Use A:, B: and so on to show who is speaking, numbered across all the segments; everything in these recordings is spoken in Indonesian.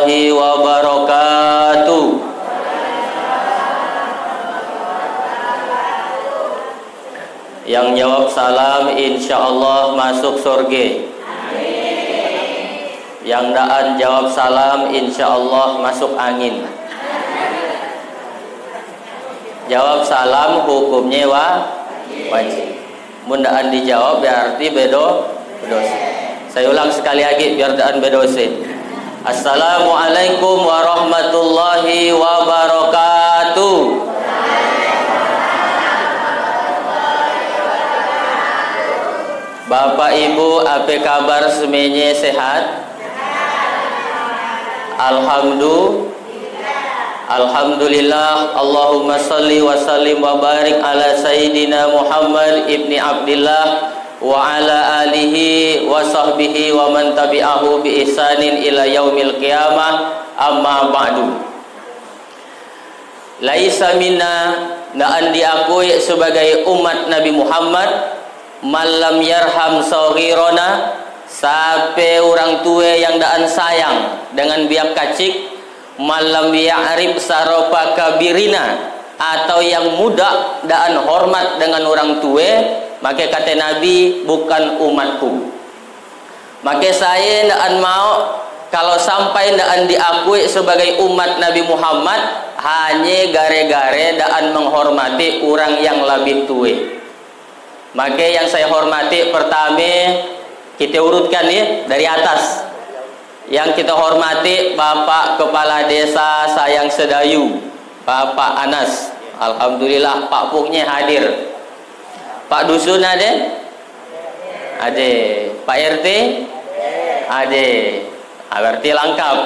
A: warahmatullahi wabarakatuh. Yang jawab salam insyaallah masuk surga. Yang daan jawab salam insyaallah masuk angin. Jawab salam hukumnya wajib. Mundaan dijawab berarti berdosa. Saya ulang sekali lagi biar daan berdosa. Assalamualaikum warahmatullahi wabarakatuh. Bapak Ibu, apa kabar semuanya, sehat? Alhamdulillah. Allahumma salli wa sallim wa barik ala Sayyidina Muhammad ibni Abdillah wa ala alihi wa sahbihi wa man tabi'ahu bi ihsanin ila yaumil qiyamah, amma ba'du. Laisa minna, naan diakui sebagai umat Nabi Muhammad, malam yarham saghirona, sampai orang tua yang daan sayang dengan biak kacik, malam ya'rif saropa kabirina, atau yang muda daan hormat dengan orang tua, maka kata Nabi bukan umatku. Maka saya daan mau kalau sampai daan diakui sebagai umat Nabi Muhammad hanya gare-gare daan menghormati orang yang lebih tua. Maka yang saya hormati pertama, kita urutkan ya dari atas. Yang kita hormati Bapak Kepala Desa Sayang Sedayu, Bapak Anas. Alhamdulillah Pak Puknya hadir. Pak Dusun ada? Ada. Pak RT? Ada. Berarti lengkap.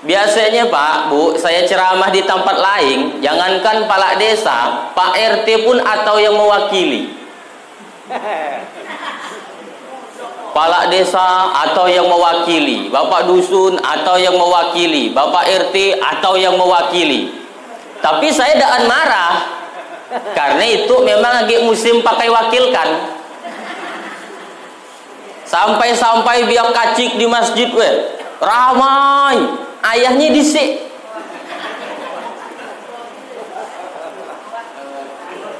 A: Biasanya Pak, Bu, saya ceramah di tempat lain, jangankan kepala desa, Pak RT pun atau yang mewakili. Kepala desa atau yang mewakili, Bapak Dusun atau yang mewakili, Bapak RT atau yang mewakili. Tapi saya daan marah, karena itu memang lagi musim pakai wakilkan. Sampai-sampai biar kacik di masjid ramai, ayahnya disik.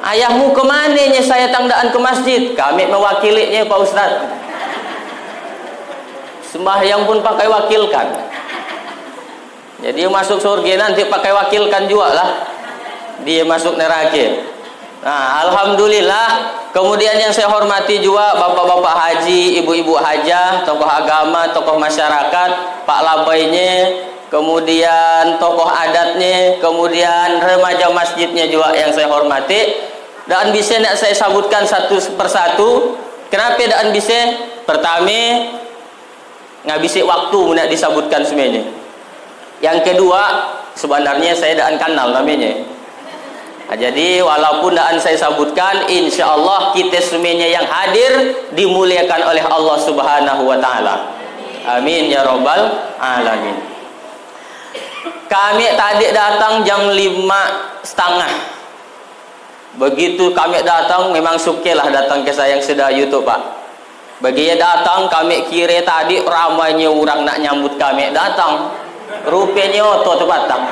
A: Ayahmu kemana nya saya tangdaan ke masjid? Kami mewakilinya Pak Ustadz. Sembahyang pun pakai wakilkan. Jadi masuk surga nanti pakai wakilkan juga lah. Dia masuk neraka. Nah, alhamdulillah. Kemudian yang saya hormati juga bapak-bapak haji, ibu-ibu hajah, tokoh agama, tokoh masyarakat, Pak Labainya, kemudian tokoh adatnya, kemudian remaja masjidnya juga yang saya hormati. Dan bisa nak saya sebutkan satu persatu. Kenapa dan bisa? Pertama, ngabisi waktu nak disebutkan semuanya. Yang kedua, sebenarnya saya daan kenal namanya. Nah, jadi walaupun daan saya sebutkan, insya Allah kita semuanya yang hadir dimuliakan oleh Allah Subhanahu wa Ta'ala. Amin ya Rabbal Alamin. Kami tadi datang jam 5:30. Begitu kami datang, memang sukelah datang ke Sayang Sedayu tuh Pak. Bagi datang, kami kira tadi ramainya orang nak nyambut kami datang. Rupanya oto tuh batang.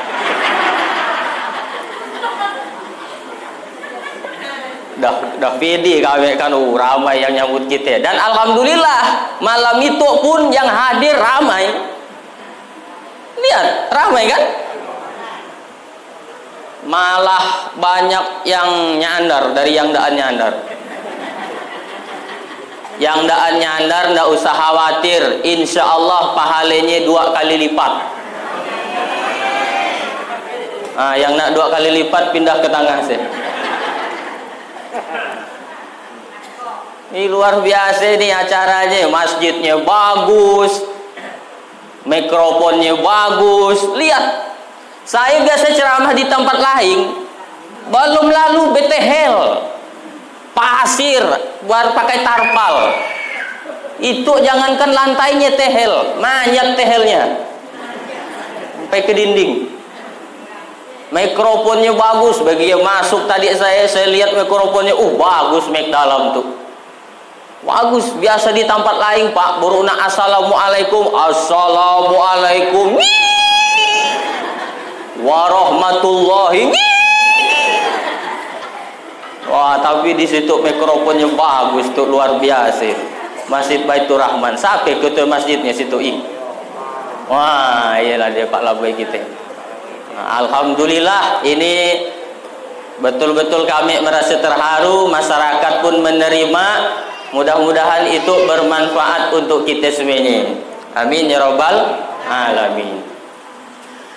A: Dah pede kami kan ramai yang nyambut kita. Dan alhamdulillah malam itu pun yang hadir ramai. Lihat, ramai kan? Malah banyak yang nyandar dari yang daan nyandar. Yang daan nyandar ndak usah khawatir, insya Allah pahalanya 2 kali lipat. Nah, yang nak 2 kali lipat pindah ke tengah sih. Ini luar biasa nih acaranya, masjidnya bagus, mikrofonnya bagus. Lihat, saya biasa ceramah di tempat lain, belum lalu betehel, pasir, baru pakai tarpal. Itu jangankan lantainya tehel, manjat tehelnya sampai ke dinding. Mikrofonnya bagus, bagi yang masuk tadi saya lihat mikrofonnya, bagus mic dalam tuh. Bagus, biasa di tempat lain Pak, baru nak assalamualaikum, assalamualaikum. warahmatullahi. Wah, tapi di situ mikrofonnya bagus tuh, luar biasa. Masjid Baitur Rahman. Sampai ketua masjidnya situ Wah, iyalah dia Pak Labai kita. Nah, alhamdulillah, ini betul-betul kami merasa terharu, masyarakat pun menerima. Mudah-mudahan itu bermanfaat untuk kita semuanya. Amin ya rabbal alamin.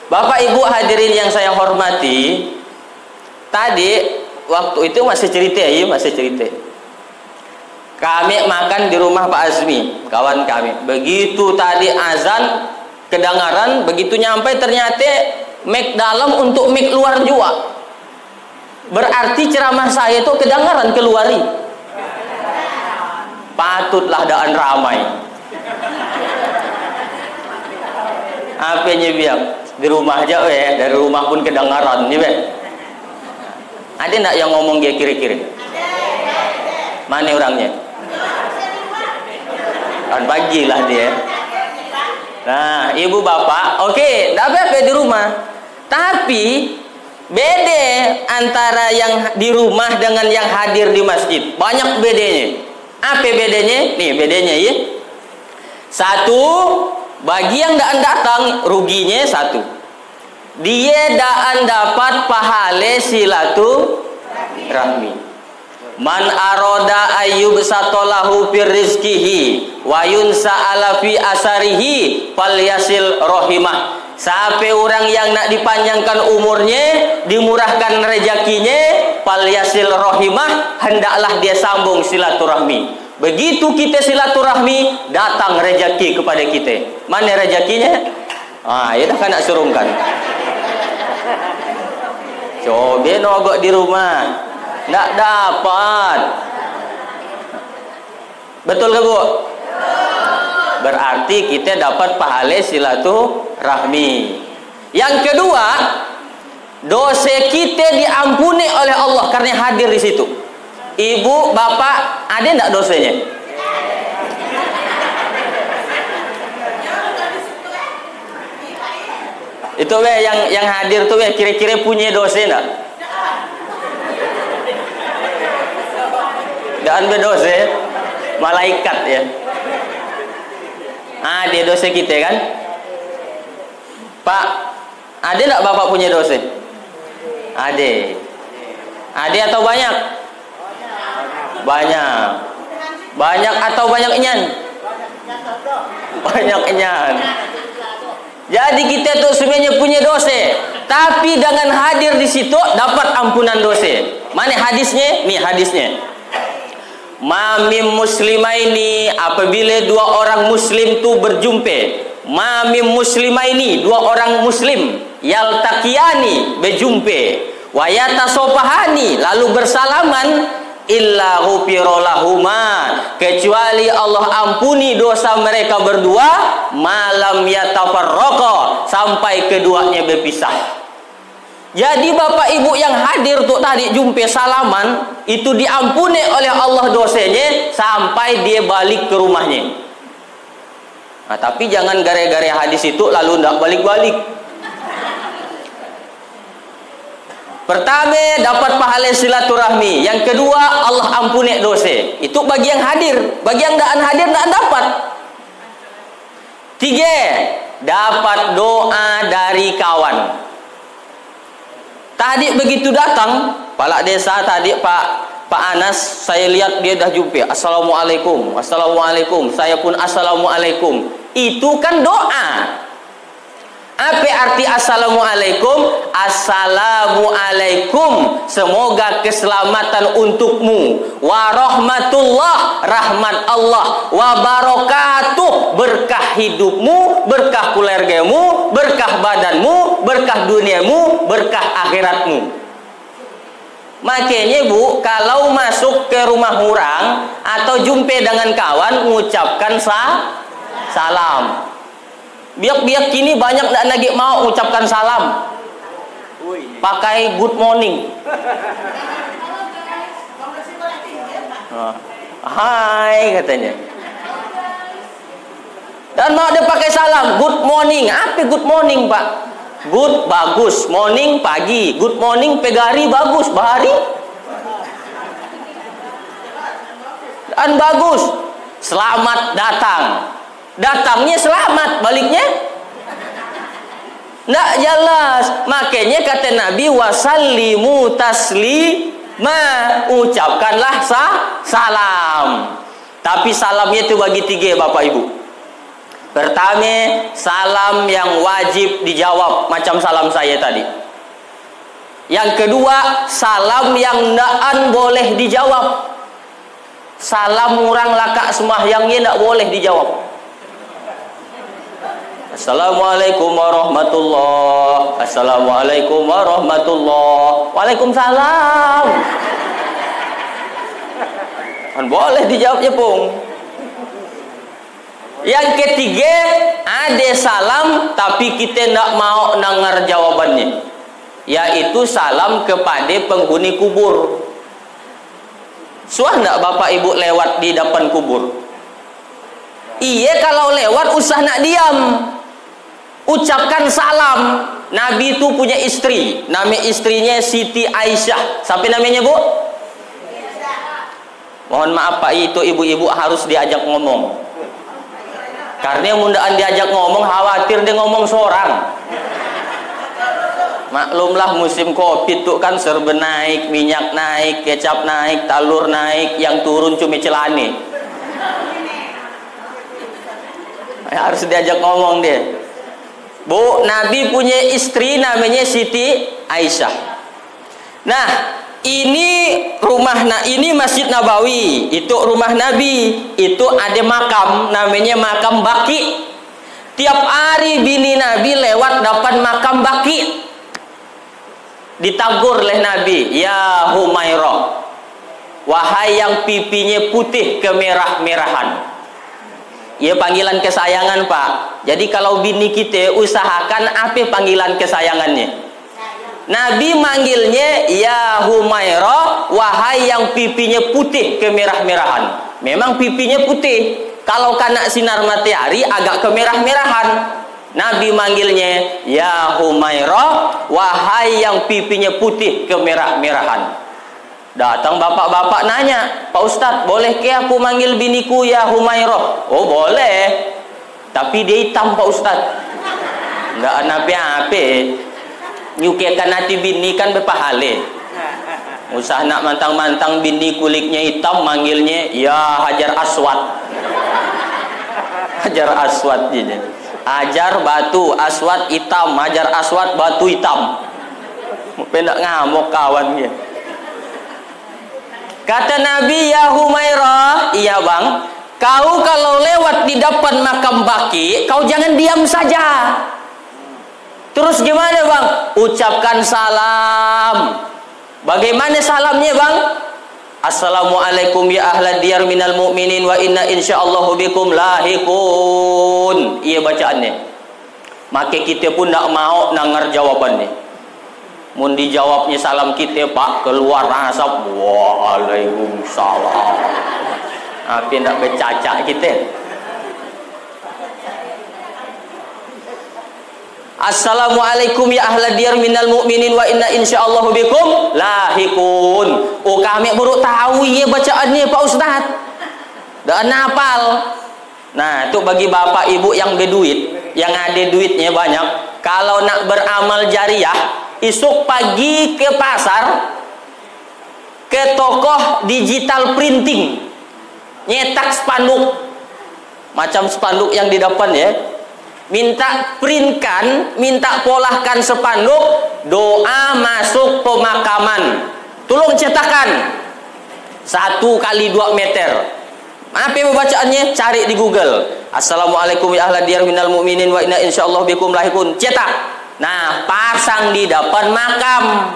A: Bapak Ibu hadirin yang saya hormati, tadi waktu itu masih cerita. Kami makan di rumah Pak Azmi, kawan kami. Begitu tadi azan kedengaran, begitu nyampe ternyata mic dalam untuk mic luar juga. Berarti ceramah saya itu kedengaran keluari. Patutlah daan ramai. Apanya biar di rumah aja dari rumah pun kedengaran nih Ada enggak yang ngomong dia kiri-kiri? Mana orangnya? Kan bagilah dia. Nah, ibu bapak, oke, enggak apa-apa di rumah. Tapi beda antara yang di rumah dengan yang hadir di masjid. Banyak bedanya. Apa bedanya? Nih bedanya ya. Satu, bagi yang datang ruginya satu. Dia daan dapat pahala silaturahmi. Man aroda ayyub satolahu fir rizkihi wa yunsa'ala fi asarihi falyasil rohimah. Sampai orang yang nak dipanjangkan umurnya, dimurahkan rezekinya, falyasil rohimah, hendaklah dia sambung silaturahmi. Begitu kita silaturahmi, datang rezeki kepada kita. Mana rezekinya? Ya dah kan nak surungkan. Coba nogok di rumah, nggak dapat. Betul ke Bu? Berarti kita dapat pahala silaturahmi. Yang kedua, dosa kita diampuni oleh Allah karena hadir di situ. Ibu, bapak, ada enggak dosanya? Itu yang hadir tuh kira-kira punya dosa enggak? Dan berdosa malaikat ya. Ada dosa kita kan? Pak, ada enggak bapak punya dosa? Ada. Ada atau banyak? Banyak atau banyak enyan? Banyak enyan. Jadi kita tuh sebenarnya punya dosa, tapi dengan hadir di situ dapat ampunan dosa. Mana hadisnya? Nih hadisnya. Mamim muslimaini, apabila dua orang muslim tu berjumpa. Mamim muslimaini, dua orang muslim yaltaqiyani, berjumpa. Wayatasofahani, lalu bersalaman. Illa ghufiralahuma, kecuali Allah ampuni dosa mereka berdua, malam yatafarraqa, sampai keduanya berpisah. Jadi bapak ibu yang hadir tuh tadi jumpa salaman, itu diampuni oleh Allah dosanya sampai dia balik ke rumahnya. Nah, tapi jangan gara-gara hadis itu lalu ndak balik-balik. Pertama, dapat pahala silaturahmi. Yang kedua, Allah ampuni dosa. Itu bagi yang hadir. Bagi yang tidak hadir, tidak dapat. Tiga, dapat doa dari kawan. Tadi begitu datang, kepala desa tadi Pak Anas, saya lihat dia dah jumpa. Assalamualaikum, assalamualaikum. Saya pun assalamualaikum. Itu kan doa. Apa arti assalamualaikum? Assalamualaikum, semoga keselamatan untukmu. Wa rahmatullah, rahmat Allah. Wa barakatuh, berkah hidupmu, berkah keluargamu, berkah badanmu, berkah duniamu, berkah akhiratmu. Makanya Bu, kalau masuk ke rumah orang atau jumpa dengan kawan, mengucapkan salam. Biak kini banyak tak lagi mau ucapkan salam, pakai good morning. Hai katanya. Dan mau dia pakai salam good morning. Apa good morning Pak? Good bagus, morning pagi, good morning pegari bagus, bahari dan bagus. Selamat datang, datangnya selamat, baliknya nggak jelas. Makanya kata Nabi, wasallimu taslima, ucapkanlah salam. Tapi salamnya itu bagi tiga, Bapak Ibu. Pertama, salam yang wajib dijawab, macam salam saya tadi. Yang kedua, salam yang ndaan boleh dijawab. Salam orang lakak sembahyangnya ndak boleh dijawab. Assalamualaikum warahmatullah. Assalamualaikum warahmatullah. Waalaikumsalam. Kan boleh dijawabnya, Pung. Yang ketiga, ada salam tapi kita tidak mau dengar jawabannya, yaitu salam kepada penghuni kubur. Suah tidak Bapak Ibu lewat di depan kubur? Iya, kalau lewat usah nak diam, ucapkan salam. Nabi itu punya istri, nama istrinya Siti Aisyah. Siapa namanya, Bu? Mohon maaf Pak, itu ibu-ibu harus diajak ngomong. Karena mundaan diajak ngomong, khawatir dia ngomong seorang. Maklumlah musim kopi itu kan serba naik, minyak naik, kecap naik, telur naik, yang turun cuma celane. Harus diajak ngomong dia. Bu, Nabi punya istri namanya Siti Aisyah. Nah, ini ini Masjid Nabawi, itu rumah Nabi, itu ada makam namanya makam Baqi. Tiap hari bini Nabi lewat depan makam Baqi, ditagur oleh Nabi, ya Humairah, wahai yang pipinya putih kemerah-merahan. Ya, panggilan kesayangan, Pak. Jadi kalau bini kita usahakan apa panggilan kesayangannya. Nabi manggilnya ya Humairah, wahai yang pipinya putih kemerah-merahan. Memang pipinya putih, kalau kena sinar matahari agak kemerah-merahan. Nabi manggilnya ya Humairah, wahai yang pipinya putih kemerah-merahan. Datang bapak-bapak nanya, Pak Ustadz, boleh ke aku manggil biniku ya Humairah? Oh boleh, tapi dia hitam Pak Ustadz, nggak apa-apa. Nyukekan hati bini kan berpahala. Usah nak mantang-mantang bini kulitnya hitam, manggilnya ya Hajar Aswad. Hajar Aswad jadi. Hajar batu, Aswad hitam, Hajar Aswad batu hitam. Pendak ngamuk kawan dia. Kata Nabi, ya Humairah, iya bang, kau kalau lewat di depan makam Baqi, kau jangan diam saja. Terus gimana bang? Ucapkan salam. Bagaimana salamnya bang? Assalamualaikum ya ahla diyar minal mu'minin wa inna insyaallahu bikum lahikun. Iya bacaannya. Maka kita pun tidak mau dengar jawabannya. Mun dijawabnya salam kita, Pak, keluar asap. Waalaikumsalam. Apa tidak bercacak kita? Assalamualaikum ya ahla diyar minal mu'minin wa inna insyaallahu bikum lahikun. Oh, kami baru tahu ya bacaannya Pak Ustaz. Dan hafal. Nah, itu bagi bapak ibu yang berduit, yang ada duitnya banyak, kalau nak beramal jariah, esok pagi ke pasar, ke toko digital printing, nyetak spanduk, macam spanduk yang di depan ya. Minta printkan, minta polahkan spanduk doa masuk pemakaman. Tolong cetakan 1 kali 2 meter. Apa bacaannya? Cari di Google. Assalamualaikum ya ahla diyar minal mu'minin wa inna insyaallahu bikum lahikun. Cetak. Nah, pasang di depan makam.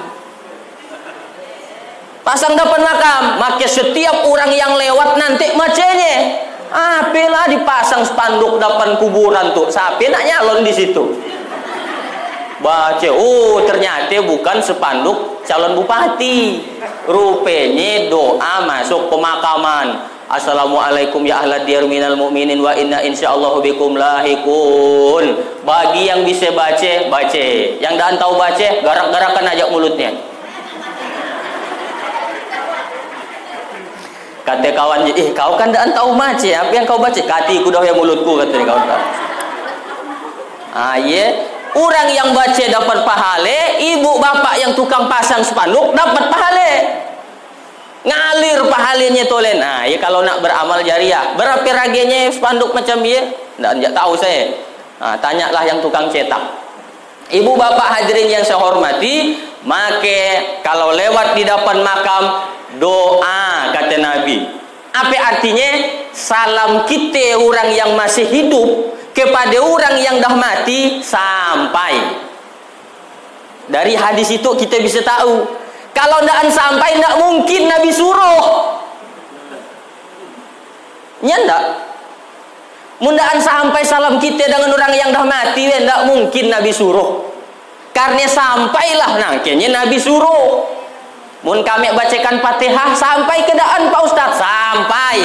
A: Pasang depan makam. Maka setiap orang yang lewat nanti macanya. Apalah dipasang spanduk depan kuburan tuh, siapa nak nyalon di situ? Baca, oh ternyata bukan spanduk calon bupati, rupanya doa masuk pemakaman. Assalamualaikum ya ahlad diyar minal mu'minin wa inna insyaallahu bikum lahikun. Bagi yang bisa baca, baca. Yang dah tahu baca, garak-garakan aja mulutnya. Kata kawan, kau kan dah tahu baca, apa yang kau baca? Katiku dah yang mulutku, kata kawan. Ya. Orang yang baca dapat pahala, ibu bapak yang tukang pasang spanduk dapat pahala. Ngalir pahalanya tolen. Ya kalau nak beramal jariah, berapa ragenya spanduk macam dia? Enggak tahu saya. Tanyalah yang tukang cetak. Ibu bapak hadirin yang saya hormati, make kalau lewat di depan makam doa kata Nabi. Apa artinya? Salam kita orang yang masih hidup kepada orang yang dah mati sampai. Dari hadis itu kita bisa tahu kalau ndak sampai ndak mungkin Nabi suruh. Ndak. Mundaan sampai salam kita dengan orang yang dah mati, ndak mungkin Nabi suruh. Karena sampailah kayaknya Nabi suruh. Mun kami bacakan Fatihah sampai ke daan Pak Ustaz, sampai.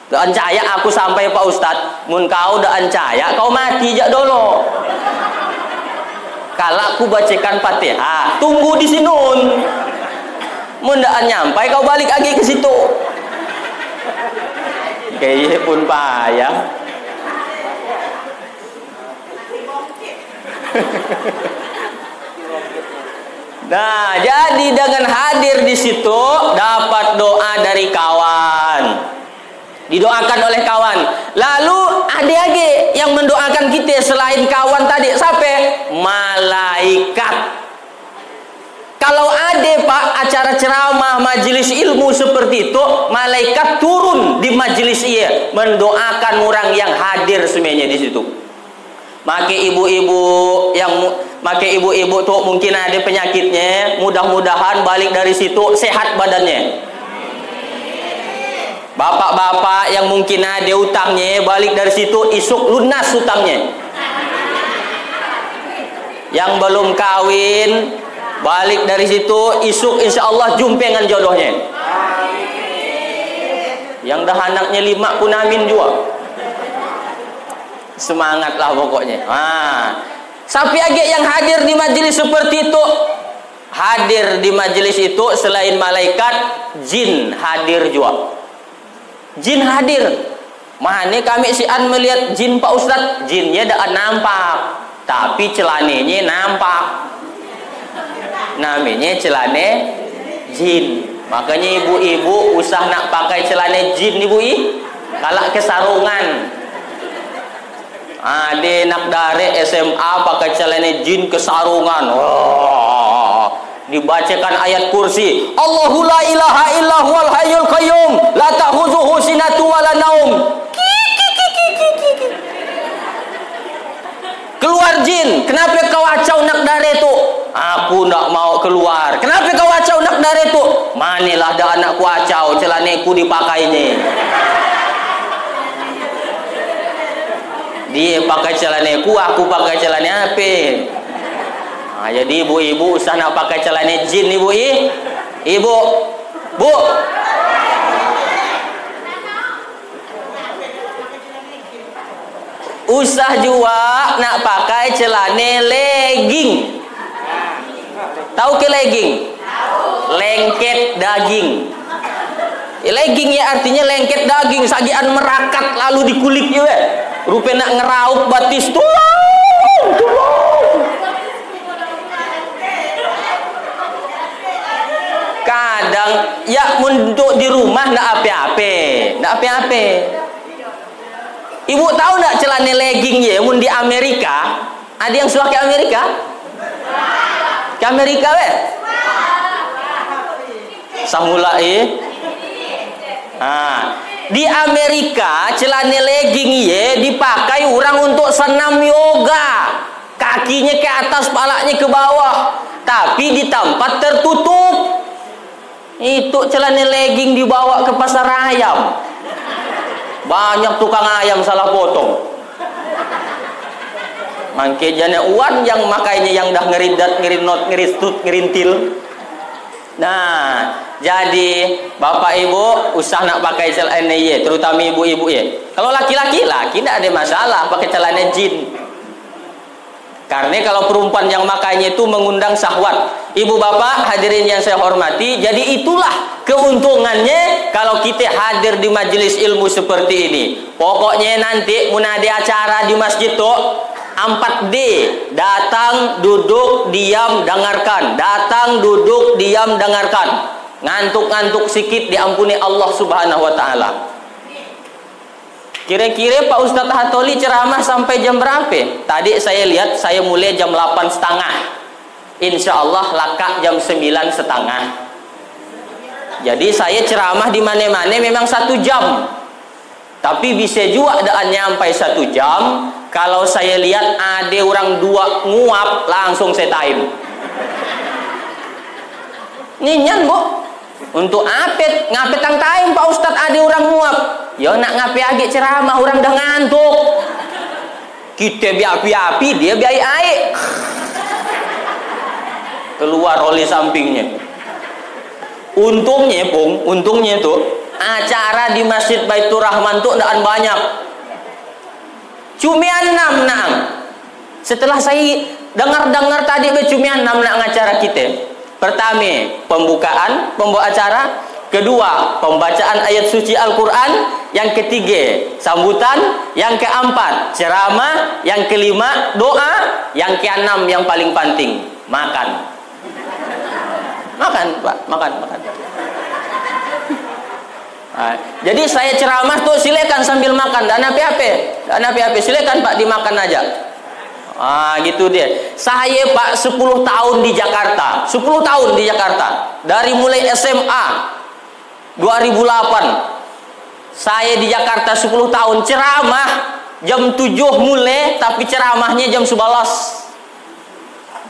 A: Daan caya aku sampai Pak Ustaz. Mun kau daan caya kau mati jak dulu. Kalau aku bacakan Fatihah, tunggu di sinun. Mun daan nyampai kau balik lagi ke situ. Kayaknya pun payah. Nah, jadi dengan hadir di situ dapat doa dari kawan. Didoakan oleh kawan. Lalu ada lagi yang mendoakan kita selain kawan tadi. Siapa? Malaikat. Kalau ada Pak acara ceramah majelis ilmu seperti itu, malaikat turun di majelis ia mendoakan orang yang hadir semuanya di situ. Maka ibu-ibu tuh mungkin ada penyakitnya, mudah-mudahan balik dari situ sehat badannya. Bapak-bapak yang mungkin ada utangnya, balik dari situ isuk lunas utangnya. Yang belum kawin, balik dari situ isuk insya Allah jumpa dengan jodohnya. Yang dah anaknya 5 pun amin juga. Semangatlah pokoknya. Sampai aja yang hadir di majelis seperti itu, hadir di majelis itu selain malaikat, jin hadir juga. Jin hadir. Mana kami sian melihat jin Pak Ustaz, jinnya dah nampak, tapi celananya nampak. Namanya celana jin. Makanya ibu-ibu usah nak pakai celana jin ibu-ibu. Kalak ke sarungan. Ada nak dari SMA pakai celana jin ke sarungan. Dibacakan ayat kursi. Allahu la ilaha illa huwal hayyul qayyum la ta'khudhuhu sinatun wa la naum. Keluar jin. Kenapa kau acau nak dari itu? Aku nak mau keluar. Kenapa kau acau nak dari itu? Manilah dah anakku acau, celanaku dipakainya. Dia pakai celanaku, aku pakai celana apa? Jadi ibu-ibu usah nak pakai celana jin ibu-ibu. Ibu, bu. Usah juga nak pakai celana legging. Tahu ke legging? Lengket daging. Legging ya artinya lengket daging, sagian merakat lalu dikulik juga. Rupa nak ngeraup batis tulang. Kadang ya untuk di rumah ndak apa-apa. Ibu tahu ndak celana legging ya mun di Amerika? Ada yang suka ke Amerika? Ke Amerika weh? Samula di Amerika celana legging ya dipakai orang untuk senam yoga. Kakinya ke atas, palanya ke bawah, tapi di tempat tertutup. Itu celana legging dibawa ke pasar ayam. Banyak tukang ayam salah potong. Mangke jana uan yang makainya yang dah ngeridat, ngerinot, ngeristut, ngerintil. Nah, jadi bapak ibu usah nak pakai celana ye, terutama ibu-ibu ye. Kalau laki-laki tidak ada masalah pakai celana jin. Karena kalau perempuan yang makainya itu mengundang syahwat. Ibu bapak hadirin yang saya hormati, jadi itulah keuntungannya kalau kita hadir di majelis ilmu seperti ini. Pokoknya nanti mun ada acara di masjid tuh 4D, datang, duduk, diam, dengarkan. Datang, duduk, diam, dengarkan. Ngantuk-ngantuk sikit diampuni Allah Subhanahu wa taala. Kira-kira Pak Ustadz Hatoli ceramah sampai jam berapa? Tadi saya lihat saya mulai jam 8.30. Insya Allah laka jam 9.30. Jadi saya ceramah di mana-mana memang 1 jam. Tapi bisa juga daannya sampai 1 jam. Kalau saya lihat ada orang 2 nguap, langsung saya time. Ninyan bu, untuk ngapet tang time Pak Ustadz ada orang nguap. Ya nak ngape agi ceramah, orang dah ngantuk. Kita biapi-api, dia biai air. Keluar oleh sampingnya. Untungnya tuh acara di Masjid Baitur Rahman tuh ndaan banyak. Cuma 6 naam. Setelah saya dengar tadi cuma 6 nak acara kita. Pertama, pembawa acara. Kedua, pembacaan ayat suci Al-Quran. Yang ketiga, sambutan. Yang keempat, ceramah. Yang kelima, doa. Yang keenam yang paling penting, makan. Makan, Pak, makan. Nah, jadi saya ceramah tuh silakan sambil makan, dan apa-apa, silakan Pak dimakan aja. Gitu dia. Saya Pak 10 tahun di Jakarta, 10 tahun di Jakarta. Dari mulai SMA 2008. Saya di Jakarta 10 tahun ceramah jam 7 mulai, tapi ceramahnya jam 11.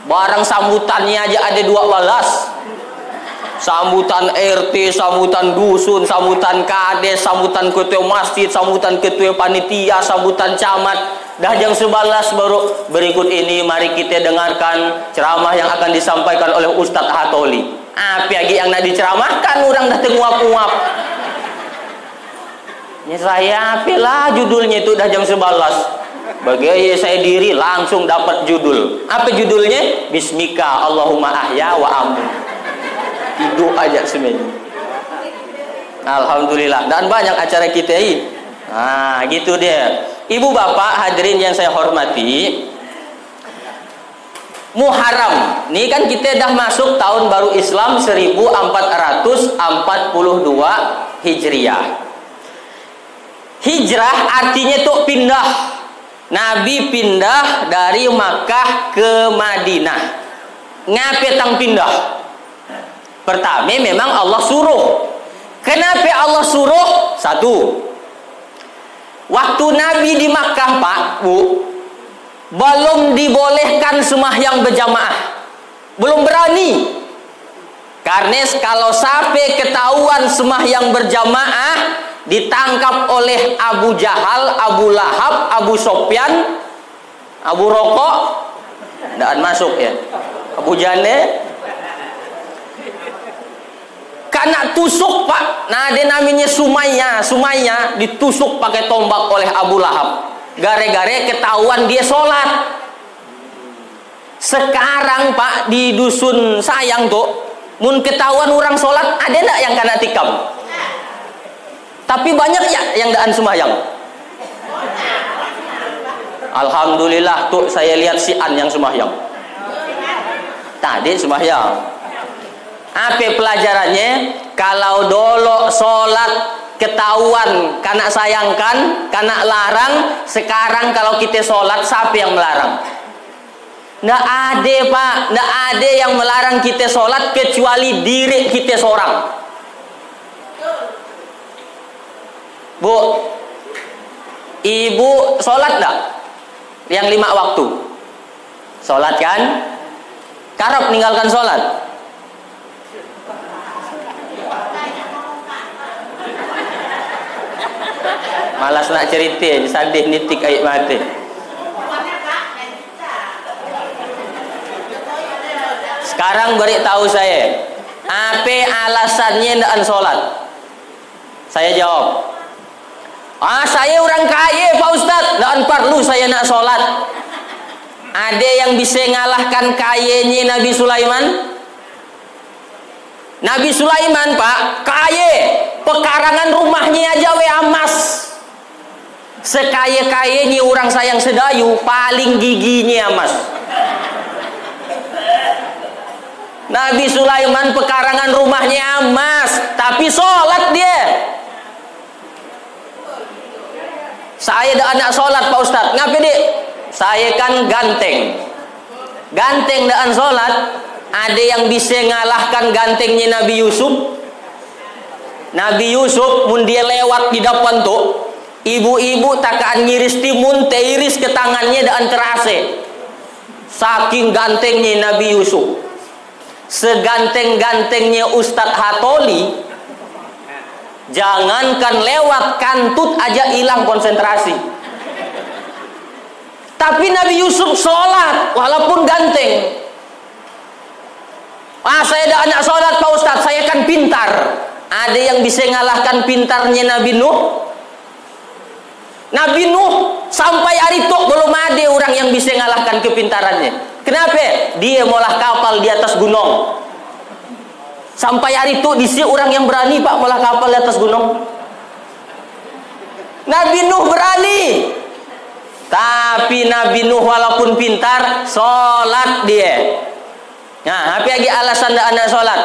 A: Barang sambutannya aja ada 12. Sambutan RT, sambutan dusun, sambutan kades, sambutan ketua masjid, sambutan ketua panitia, sambutan camat. Dah jam 11 baru berikut ini mari kita dengarkan ceramah yang akan disampaikan oleh Ustadz Hatoli. Apa lagi yang nak diceramahkan, orang dah tenguap-nguap. Ya saya apalah judulnya itu dah jam 11. Bagi saya diri langsung dapat judul. Apa judulnya? Bismika Allahumma ahya wa amun. Tidur aja semuanya. Alhamdulillah. Dan banyak acara kita ini. Gitu dia. Ibu bapak hadirin yang saya hormati. Muharram. Ini kan kita dah masuk tahun baru Islam 1442 Hijriah. Hijrah artinya tuh pindah. Nabi pindah dari Makkah ke Madinah. Ngapain tang pindah? Pertama memang Allah suruh. Kenapa Allah suruh? Satu, waktu Nabi di Makkah Pak Bu, belum dibolehkan sembahyang berjamaah, belum berani. Karena kalau sampai ketahuan sembahyang berjamaah, ditangkap oleh Abu Jahal, Abu Lahab, Abu Sofyan, Abu Rokok, dan masuk ya, Abu Jane. Karena tusuk Pak, nah dia namanya Sumayyah ditusuk pakai tombak oleh Abu Lahab. Gara-gara ketahuan dia sholat. Sekarang Pak di dusun sayang tuh, mun ketahuan orang sholat, ada enggak yang kena tikam? Tapi banyak ya yang daan sembahyang. Alhamdulillah tuh saya lihat si An yang sembahyang. Tadi sembahyang. Apa pelajarannya? Kalau dulu sholat ketahuan karena sayangkan, karena larang, sekarang kalau kita sholat siapa yang melarang? Nggak ada Pak, nggak ada yang melarang kita sholat kecuali diri kita seorang. Bu, ibu sholat nggak? Yang 5 waktu sholat kan? Karep meninggalkan sholat. Malas nak cerita, sadih nitik air mati. Sekarang beritahu saya, Apa alasannya ndak sholat? Saya jawab, saya orang kaya Pak Ustadz, ndak perlu saya nak sholat. Ada yang bisa ngalahkan kayanya Nabi Sulaiman? Nabi Sulaiman Pak, kaya, pekarangan rumahnya aja emas. Sekaya-kayanya orang sayang sedayu, paling giginya emas. Nabi Sulaiman pekarangan rumahnya emas, tapi sholat dia. Saya ada anak sholat Pak Ustadz, ngapa dik? Saya kan ganteng dengan sholat. Ada yang bisa ngalahkan gantengnya Nabi Yusuf? Nabi Yusuf mun dia lewat di depan tuh, ibu-ibu takaan ngiris timun teiris ke tangannya dan terase. Saking gantengnya Nabi Yusuf. Seganteng-gantengnya Ustadz Hatoli, jangankan lewat kantut aja hilang konsentrasi. Tapi Nabi Yusuf sholat walaupun ganteng. Saya ada anak sholat Pak Ustadz, saya kan pintar. Ada yang bisa ngalahkan pintarnya Nabi Nuh? Nabi Nuh sampai hari itu belum ada orang yang bisa ngalahkan kepintarannya. Kenapa? Dia molah kapal di atas gunung. Sampai hari itu disi orang yang berani Pak molah kapal di atas gunung. Nabi Nuh berani. Tapi Nabi Nuh walaupun pintar, sholat dia. Nah, apa lagi alasan anda sholat?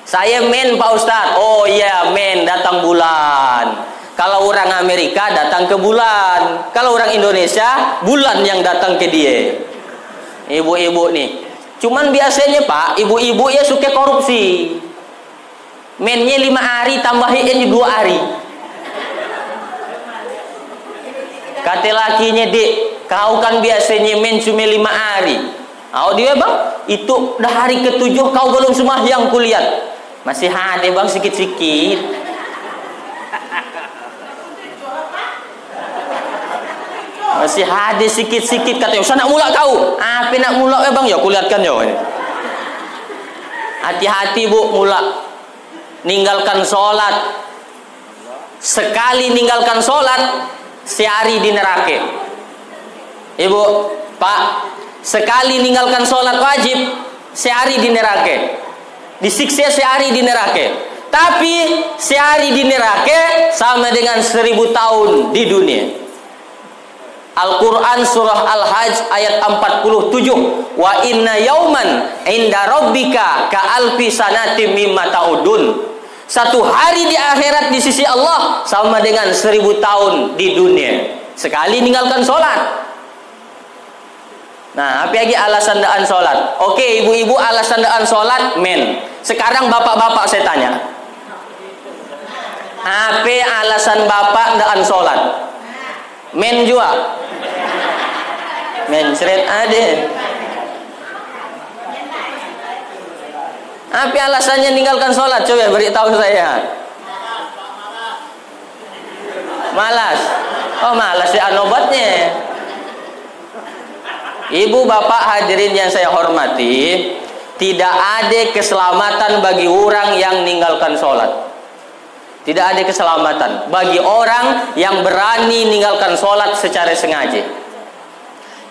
A: Saya men Pak Ustadz. Oh iya men, datang bulan. Kalau orang Amerika datang ke bulan. Kalau orang Indonesia, bulan yang datang ke dia. Ibu-ibu nih. Cuman biasanya Pak, ibu-ibu ya suka korupsi. Mennya 5 hari, tambahin 2 hari. Kata lakinya, Dik, kau kan biasanya men cuma 5 hari. Dia bang, itu udah hari ke-7 kau belum sembahyang kulihat. Masih ada bang sikit-sikit. Masih ada sikit-sikit katanya. Usah nak mulak kau. Apa nak mulak bang? Ya kulihatkan ya. Hati-hati bu mulak. Ninggalkan sholat. Sekali ninggalkan sholat, sehari di neraka. Ibu, Pak, sekali ninggalkan sholat wajib, sehari di neraka. Disiksa sehari di neraka. Tapi sehari di neraka sama dengan 1000 tahun di dunia. Al-Quran surah Al-Hajj ayat 47. Wa inna yauman inda rabbika ka alfi sanatim mimma ta'udun. Satu hari di akhirat di sisi Allah sama dengan 1000 tahun di dunia. Sekali ninggalkan sholat. Nah, apa lagi alasan daan sholat? Oke, ibu-ibu alasan daan sholat, men. Sekarang bapak-bapak saya tanya. Apa alasan bapak daan sholat? Men juga. Men seret ada. Apa alasannya ninggalkan sholat? Coba beritahu saya. Malas. Oh malas ya obatnya. Ibu bapak hadirin yang saya hormati, tidak ada keselamatan bagi orang yang ninggalkan sholat. Tidak ada keselamatan bagi orang yang berani ninggalkan sholat secara sengaja.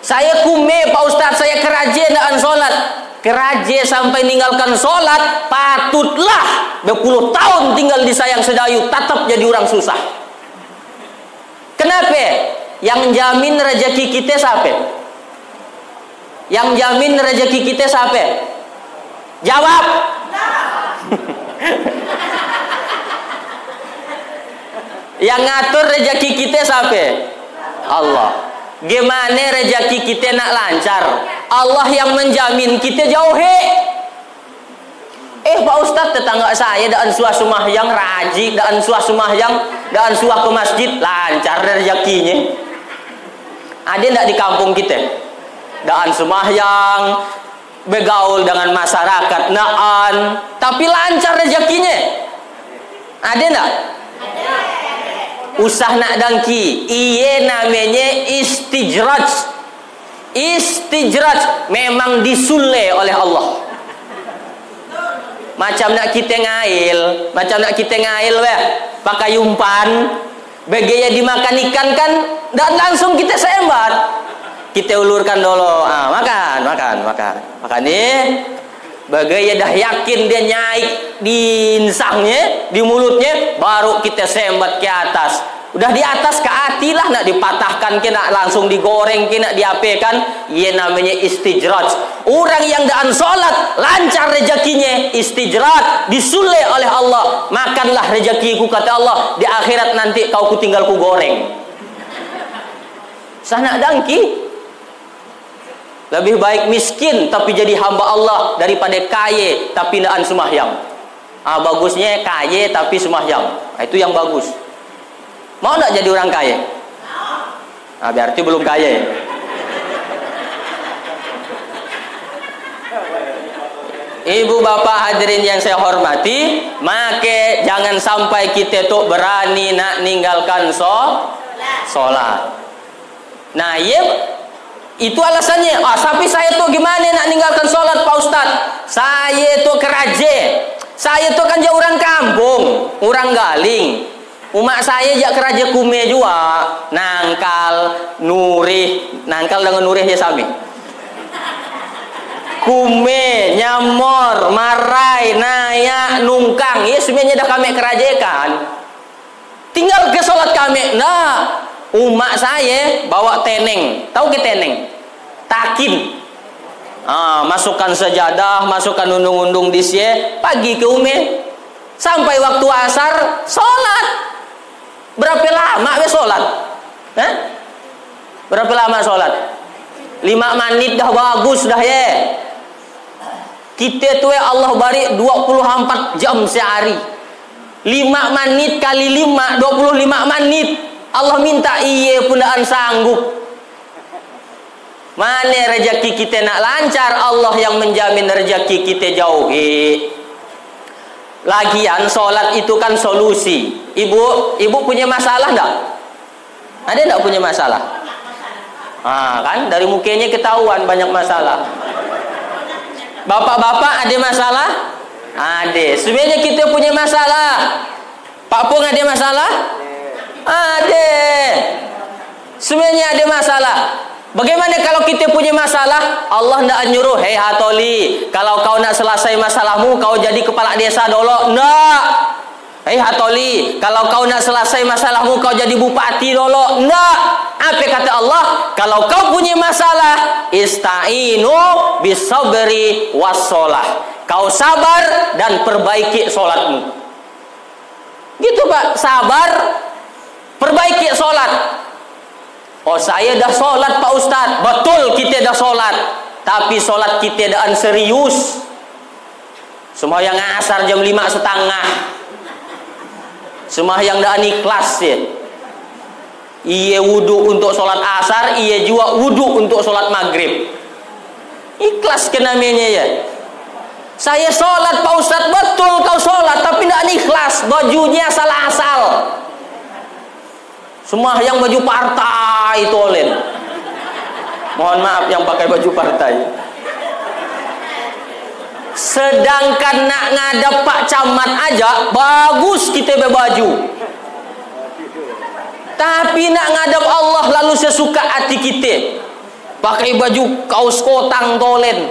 A: Saya kume Pak Ustadz, saya keraja dengan sholat. Keraja sampai ninggalkan sholat, patutlah berpuluh tahun tinggal di sayang sedayu, tetap jadi orang susah. Kenapa? Yang jamin rezeki kita siapa? Yang jamin rezeki kita siapa? Jawab. Yang ngatur rezeki kita siapa? Allah. Gimana rezeki kita nak lancar? Allah yang menjamin kita jauhi. Pak Ustadz, tetangga saya daan suah sumahyang raji, daan suah sumahyang, daan suah ke masjid, lancar rezekinya. Ada enggak di kampung kita? Daan sumahyang, begaul dengan masyarakat, naan, tapi lancar rezekinya. Ada enggak? Usah nak dangki, iye namanya istijraj. Istijraj memang disulle oleh Allah. macam nak kita ngail, pakai umpan, begaya dimakan ikan kan, dan langsung kita sembat. Kita ulurkan dulu, makan nih. Bagaya dah yakin dia naik di insangnya, di mulutnya, baru kita sembat ke atas. Udah di atas ke hati lah, nak dipatahkan ke, nak langsung digoreng ke, nak diapekan. Ia namanya istijraj. Orang yang daan solat lancar rezekinya, istijraj, disule oleh Allah. Makanlah rezekiku, kata Allah, di akhirat nanti kau ku tinggal ku goreng. Sana dangki. Lebih baik miskin tapi jadi hamba Allah daripada kaya tapi naan semahyang. Bagusnya kaya tapi semahyang. Itu yang bagus. Mau nak jadi orang kaya? Berarti belum kaya. Ibu bapak hadirin yang saya hormati, maka jangan sampai kita tuh berani nak ninggalkan sholat. Nah, itu alasannya. Tapi saya tuh gimana nak ninggalkan sholat, Pak Ustadz? Saya tuh keraje. Saya tuh kan dia orang kampung, orang Galing. Umak saya jak keraje kume juga. Nangkal, nurih. Nangkal dengan nurih ya sami. Kume, nyamor, marai, nayak, nungkang. Ya semuanya dah kami kerajekan. Tinggal ke sholat kami. Nah, umak saya bawa teneng. Tahu ke teneng? Takin. Masukkan sejadah, masukkan undung-undung di sini, pagi ke ume. Sampai waktu asar sholat. Berapa lama we sholat? Berapa lama sholat? 5 menit dah bagus dah ya. Kita tuh Allah bari 24 jam sehari. 5 menit kali 5, 25 menit. Allah minta iye pundaan sanggup. Mana rezeki kita nak lancar, Allah yang menjamin rezeki kita jauhi. Lagian sholat itu kan solusi. Ibu punya masalah enggak? Ada enggak punya masalah? Kan dari mukanya ketahuan banyak masalah. Bapak-bapak ada masalah? Ada. Sebenarnya kita punya masalah. Pak Pung ada masalah? Ada. Sebenarnya ada masalah. Bagaimana kalau kita punya masalah? Allah tidak nyuruh, hei Hatoli, kalau kau nak selesai masalahmu, kau jadi kepala desa dulu. Enggak. Hei Hatoli, kalau kau nak selesai masalahmu, kau jadi bupati dulu. Enggak. Apa kata Allah? Kalau kau punya masalah, ista'inu bisabri wassalah. Kau sabar dan perbaiki sholatmu. Gitu Pak, sabar, perbaiki sholat. Saya dah sholat Pak Ustadz. Betul kita dah sholat, tapi sholat kita dah serius. Sembahyang asar jam 5:30. Sembahyang dah ikhlas ya. Ia wudu untuk sholat asar, ia juga wudu untuk sholat maghrib. Ikhlas ke namanya ya. Saya sholat Pak Ustadz, betul kau sholat, tapi tidak ikhlas. Bajunya salah asal. Semua yang baju partai tolen. Mohon maaf yang pakai baju partai. Sedangkan nak ngadap Pak Camat aja bagus kita berbaju. Tapi nak ngadap Allah lalu sesuka hati kita. Pakai baju kaos kotang tolen.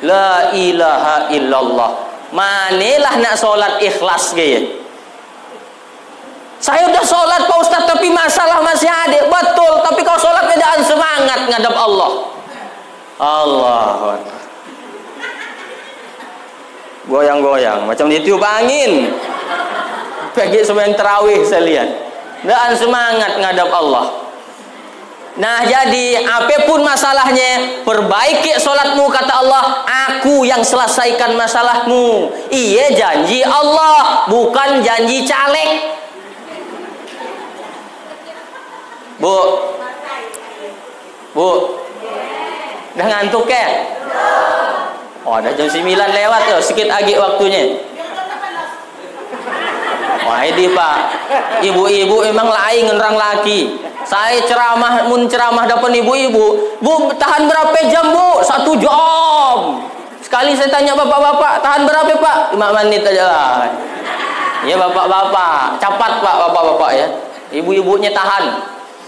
A: La ilaha illallah. Manilah nak solat ikhlas gaya. Saya udah sholat Pak Ustadz, tapi masalah masih ada. Betul, tapi kalau sholat bedaan semangat ngadap Allah. Allah. Goyang-goyang, macam ditiup angin. Pagi sembahyang tarawih saya lihat. Bedaan semangat ngadap Allah. Nah jadi apapun masalahnya, perbaiki sholatmu kata Allah. Aku yang selesaikan masalahmu. Iya janji Allah, bukan janji caleg. Bu, dah ngantuk ke? Dah jam 9 lewat tuh, sedikit lagi waktunya. Wah ini Pak, ibu-ibu emang lain orang laki. Saya ceramah depan ibu-ibu. Bu tahan berapa jam Bu? 1 jam. Sekali saya tanya bapak-bapak, tahan berapa Pak? 5 menit aja lah. Ya bapak-bapak, cepat Pak bapak-bapak ya. Ibu-ibunya tahan.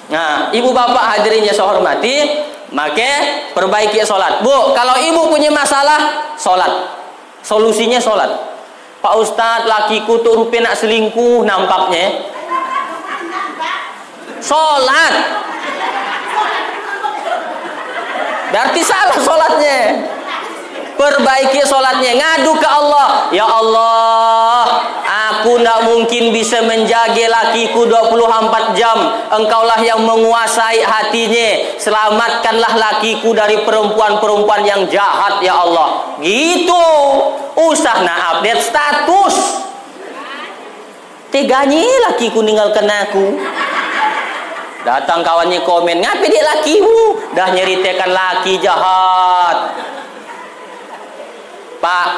A: Nah, ibu bapak hadirin yang saya hormati, maka perbaiki sholat. Bu, kalau ibu punya masalah, sholat. Solusinya sholat. Pak Ustadz, lakiku tuh rupanya nak selingkuh nampaknya. Sholat. Berarti salah sholatnya. Perbaiki sholatnya, ngadu ke Allah. Ya Allah, aku tidak mungkin bisa menjaga lakiku 24 jam. Engkaulah yang menguasai hatinya. Selamatkanlah lakiku dari perempuan-perempuan yang jahat ya Allah. Gitu. Usah nak update status. Teganya lakiku ninggalkan aku. Datang kawannya komen, ngapain dia lakimu? Dah nyeritakan laki jahat. Pak,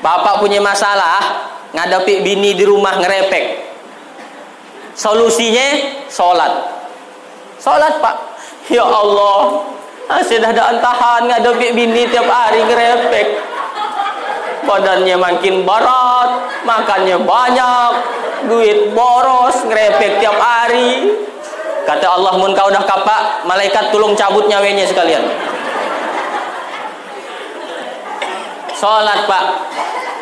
A: bapak punya masalah ngadapi bini di rumah ngerepek. Solusinya sholat. Sholat Pak. Ya Allah, saya dah tahan ngadapi bini tiap hari ngerepek. Badannya makin berat, makannya banyak, duit boros, ngerepek tiap hari. Kata Allah, mun kau dah kapak, malaikat tolong cabut nyawanya sekalian. Sholat Pak,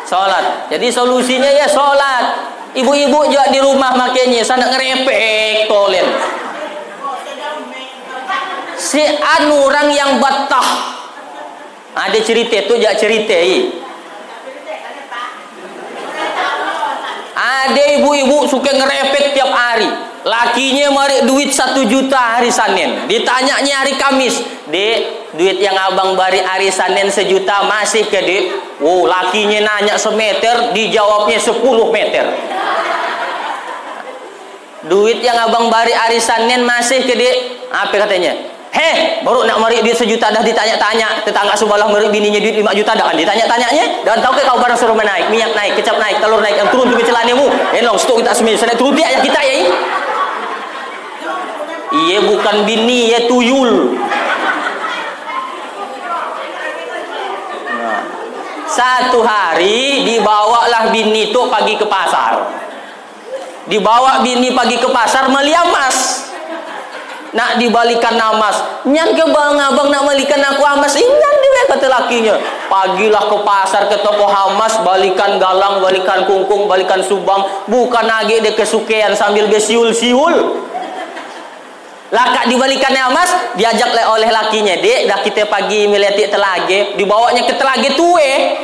A: sholat. Jadi solusinya ya sholat. Ibu-ibu juga di rumah makanya sana ngerepek tolen. Si anu orang yang betah. Ada cerita tu jak cerita. Ada ibu-ibu suka ngerepek tiap hari. Lakinya mari duit 1 juta hari Senin. Ditanyanya hari Kamis, Dek, duit yang abang bari hari Senin 1 juta masih ke Dek? Oh, lakinya nanya semeter, dijawabnya 10 meter. Duit yang abang bari hari Senin masih ke Dek? Apa katanya? Heh, baru nak mari duit 1 juta dah ditanya-tanya. Tetangga sebelah mari bininya duit 5 juta dah ditanya-tanyanya. Dan tahu ke kau barang suruh naik, minyak naik, kecap naik, telur naik, yang turun tu kecelanamu. Long stok kita semua, sana turun dia kita ya. Iya bukan bini, ya tuyul. Nah, satu hari dibawalah bini tu pagi ke pasar. Dibawa bini pagi ke pasar melihat emas. Nak dibalikan amas. Nyan ke bang abang nak balikan aku amas. Ingat dia kata lakinya. Pagilah ke pasar ke toko hamas, balikan galang, balikan kungkung, balikan subang. Bukan lagi dia kesukean sambil besiul-siul. Lakak dibalikan amas, diajak oleh lakinya. Dek, dah kita pagi melihat telage, dibawanya ke telage tue.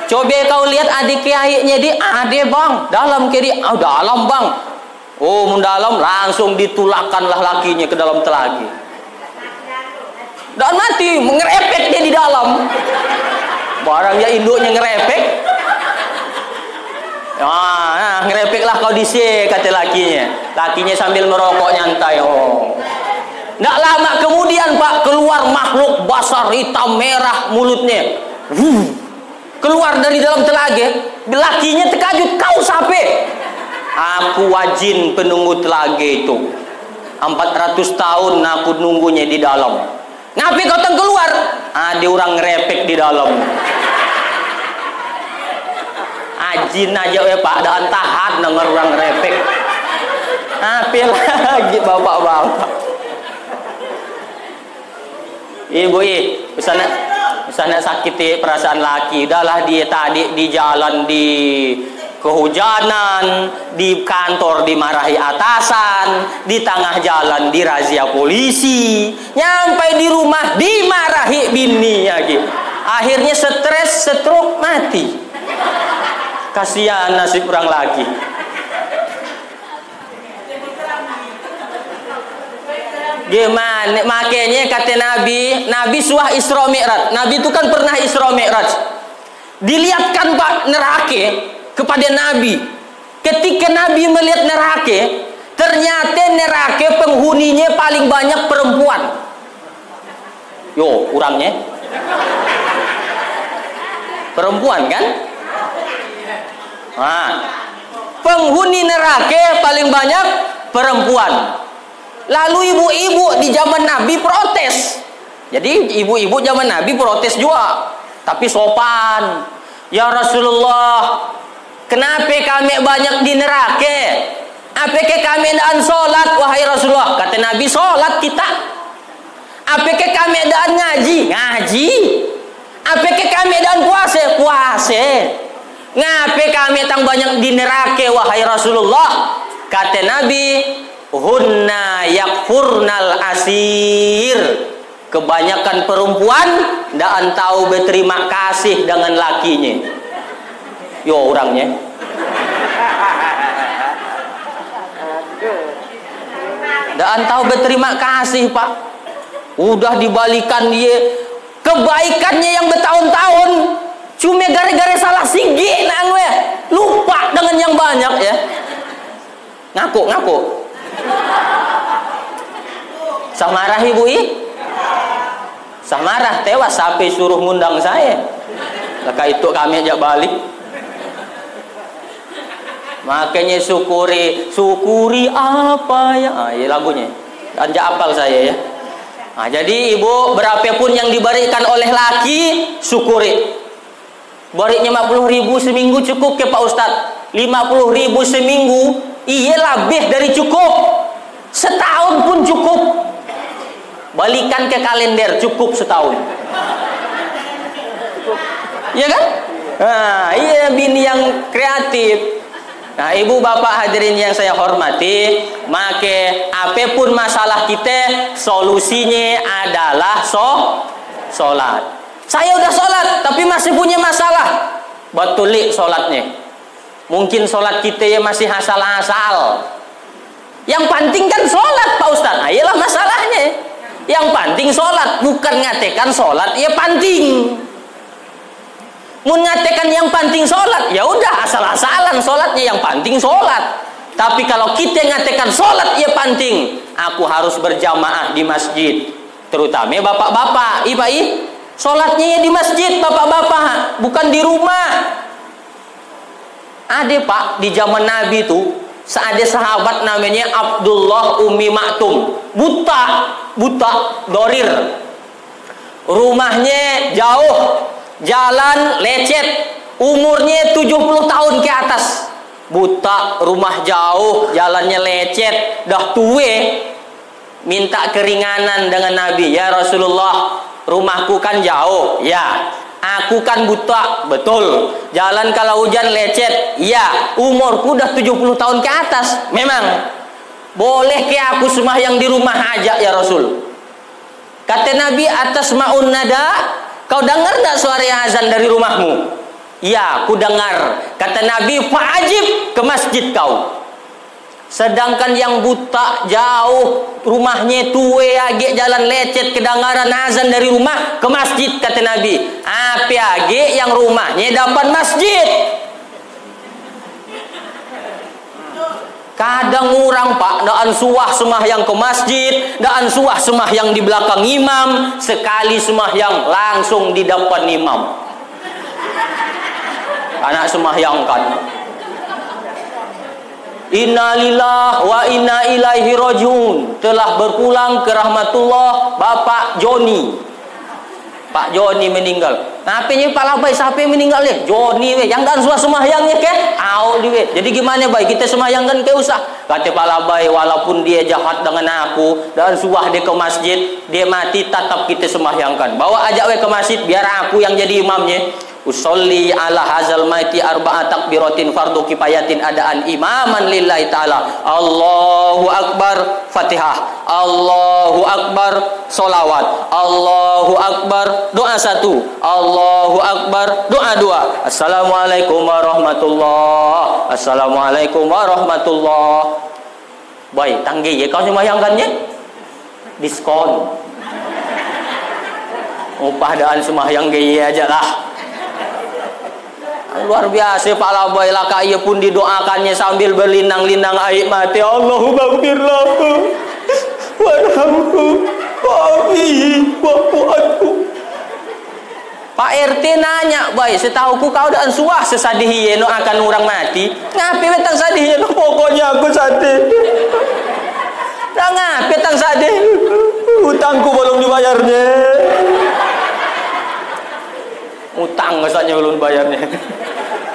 A: Coba kau lihat adik ayahnya dia, ade bang, dalam kiri, dalam bang. Oh, mendalam, langsung ditulakanlah lakinya ke dalam telage. Dan mati, ngerepek dia di dalam. Barangnya induknya ngerepek. Nah, ngerepeklah kau disi, kata lakinya. Lakinya sambil merokok nyantai. Oh. Nggak lama kemudian Pak, keluar makhluk besar hitam merah mulutnya. Keluar dari dalam telaga. Lakinya terkajut, kau siapa? Aku wajin penunggu telaga itu. 400 tahun aku nunggunya di dalam. Ngapain kau teng keluar? Ada orang ngerepek di dalam. Ajin aja ya Pak, dan tahan denger orang repek. Apa lagi bapak-bapak? Ibu usana sakit perasaan laki. Udahlah dia tadi di jalan di kehujanan, di kantor dimarahi atasan, di tengah jalan dirazia polisi, nyampe di rumah dimarahi bini lagi. Akhirnya stres, stroke, mati. Kasihan nasib orang lagi. Gimana? Makanya kata Nabi suah Isra Mi'raj. Nabi itu kan pernah Isra Mi'raj. Dilihatkan Pak neraka kepada Nabi. Ketika Nabi melihat neraka, ternyata neraka penghuninya paling banyak perempuan. Yo, kurangnya perempuan kan? Nah, penghuni neraka paling banyak perempuan. Lalu ibu-ibu di zaman Nabi protes. Jadi ibu-ibu zaman Nabi protes juga, tapi sopan. Ya Rasulullah, kenapa kami banyak di neraka? Apakah kami daan solat, wahai Rasulullah? Kata Nabi, solat kita. Apakah kami daan ngaji? Ngaji. Apakah kami daan puasa? Puasa. Ngapa kami tang banyak di neraka, wahai Rasulullah? Kata Nabi, hunna yakfurnal asir. Kebanyakan perempuan daan tahu berterima kasih dengan lakinya. Yo orangnya. Daan tahu berterima kasih, Pak. Udah dibalikan dia kebaikannya yang bertahun-tahun, cuma gara-gara salah sigi nang we. Lupa dengan yang banyak ya. Ngaku. Samarah ibu Samarah tewas sampai suruh ngundang saya. Laka itu kami ajak balik. Makanya syukuri apa ya? Ya lagunya. Anja apal saya ya. Nah, jadi ibu berapapun yang diberikan oleh laki, syukuri. Bariknya 50.000 seminggu cukup ke Pak Ustadz. 50.000 seminggu, iya lebih dari cukup. Setahun pun cukup. Balikan ke kalender, cukup setahun. Iya kan? Nah, iya bini yang kreatif. Nah, ibu bapak hadirin yang saya hormati, maka apapun masalah kita, solusinya adalah sholat. Saya udah sholat, tapi masih punya masalah. Betulik sholatnya. Mungkin sholat kita ya masih asal-asal. Yang penting kan sholat, Pak Ustadz. Nah, iyalah masalahnya. Yang penting sholat, bukan ngatekan sholat ya penting. Mun ngatekan yang penting sholat, ya udah asal-asalan sholatnya, yang penting sholat. Tapi kalau kita ngatekan sholat ya penting, aku harus berjamaah di masjid. Terutama bapak-bapak, sholatnya ya di masjid bapak-bapak, bukan di rumah. Ada Pak, di zaman Nabi tuh ada sahabat namanya Abdullah Ummi Maktum, buta dorir, rumahnya jauh, jalan lecet, umurnya 70 tahun ke atas, buta, rumah jauh, jalannya lecet, dah tua, minta keringanan dengan Nabi. Ya Rasulullah, rumahku kan jauh, ya. Aku kan buta, betul. Jalan kalau hujan lecet, iya. Umurku udah 70 tahun ke atas, memang. Boleh ke aku sembahyang di rumah aja ya Rasul. Kata Nabi, atas ma'un nada, kau dengar tak suara azan dari rumahmu? Iya, aku dengar. Kata Nabi, fa'ajib ke masjid kau. Sedangkan yang buta jauh, rumahnya tua, age jalan lecet, kedengaran azan dari rumah ke masjid. Kata Nabi, apa age yang rumahnya depan masjid? Kadang orang Pak, daan suah semahyang ke masjid, daan suah semahyang di belakang imam, sekali semahyang langsung di depan imam. Anak semahyang kan. Innalillah wa inna ilaihi rajiun. Telah berpulang ke rahmatullah Bapak Joni. Pak Joni meninggal. Nah, apa ni Pak Labai siapa yang meninggal ni? Joni we. Yang dan suah semahyangnya ke? Au dia. Jadi gimana baik kita semahyangkan ke usah. Kata Pak Labai, walaupun dia jahat dengan aku dan suah dia ke masjid, dia mati tetap kita semahyangkan. Bawa ajak we ke masjid biar aku yang jadi imamnya. Usolli ala hazal maiti arba'a takbiratin fardu kifayatin adaan imaman lillahi ta'ala. Allahu akbar Fatihah, Allahu akbar solawat, Allahu akbar doa satu, Allahu akbar doa dua. Assalamualaikum warahmatullah, Assalamualaikum warahmatullah. Baik, tanggi ya kau sembahyangkannya diskon. Upah daan sembahyang gaya aja lah. Luar biasa Pak Labai lah, ia pun didoakannya sambil berlinang-linang air mati. Allahu maghfirlahu warhamhu wa'afihi wa'fu'anhu. Pak RT nanya, baik setahuku kau dan suah sesadih no akan orang mati. Ngapain tang sadih no? Pokoknya aku sadih. Nah ngapain tang sadih? Hutangku belum dibayarnya. Ustaznya belum bayarnya.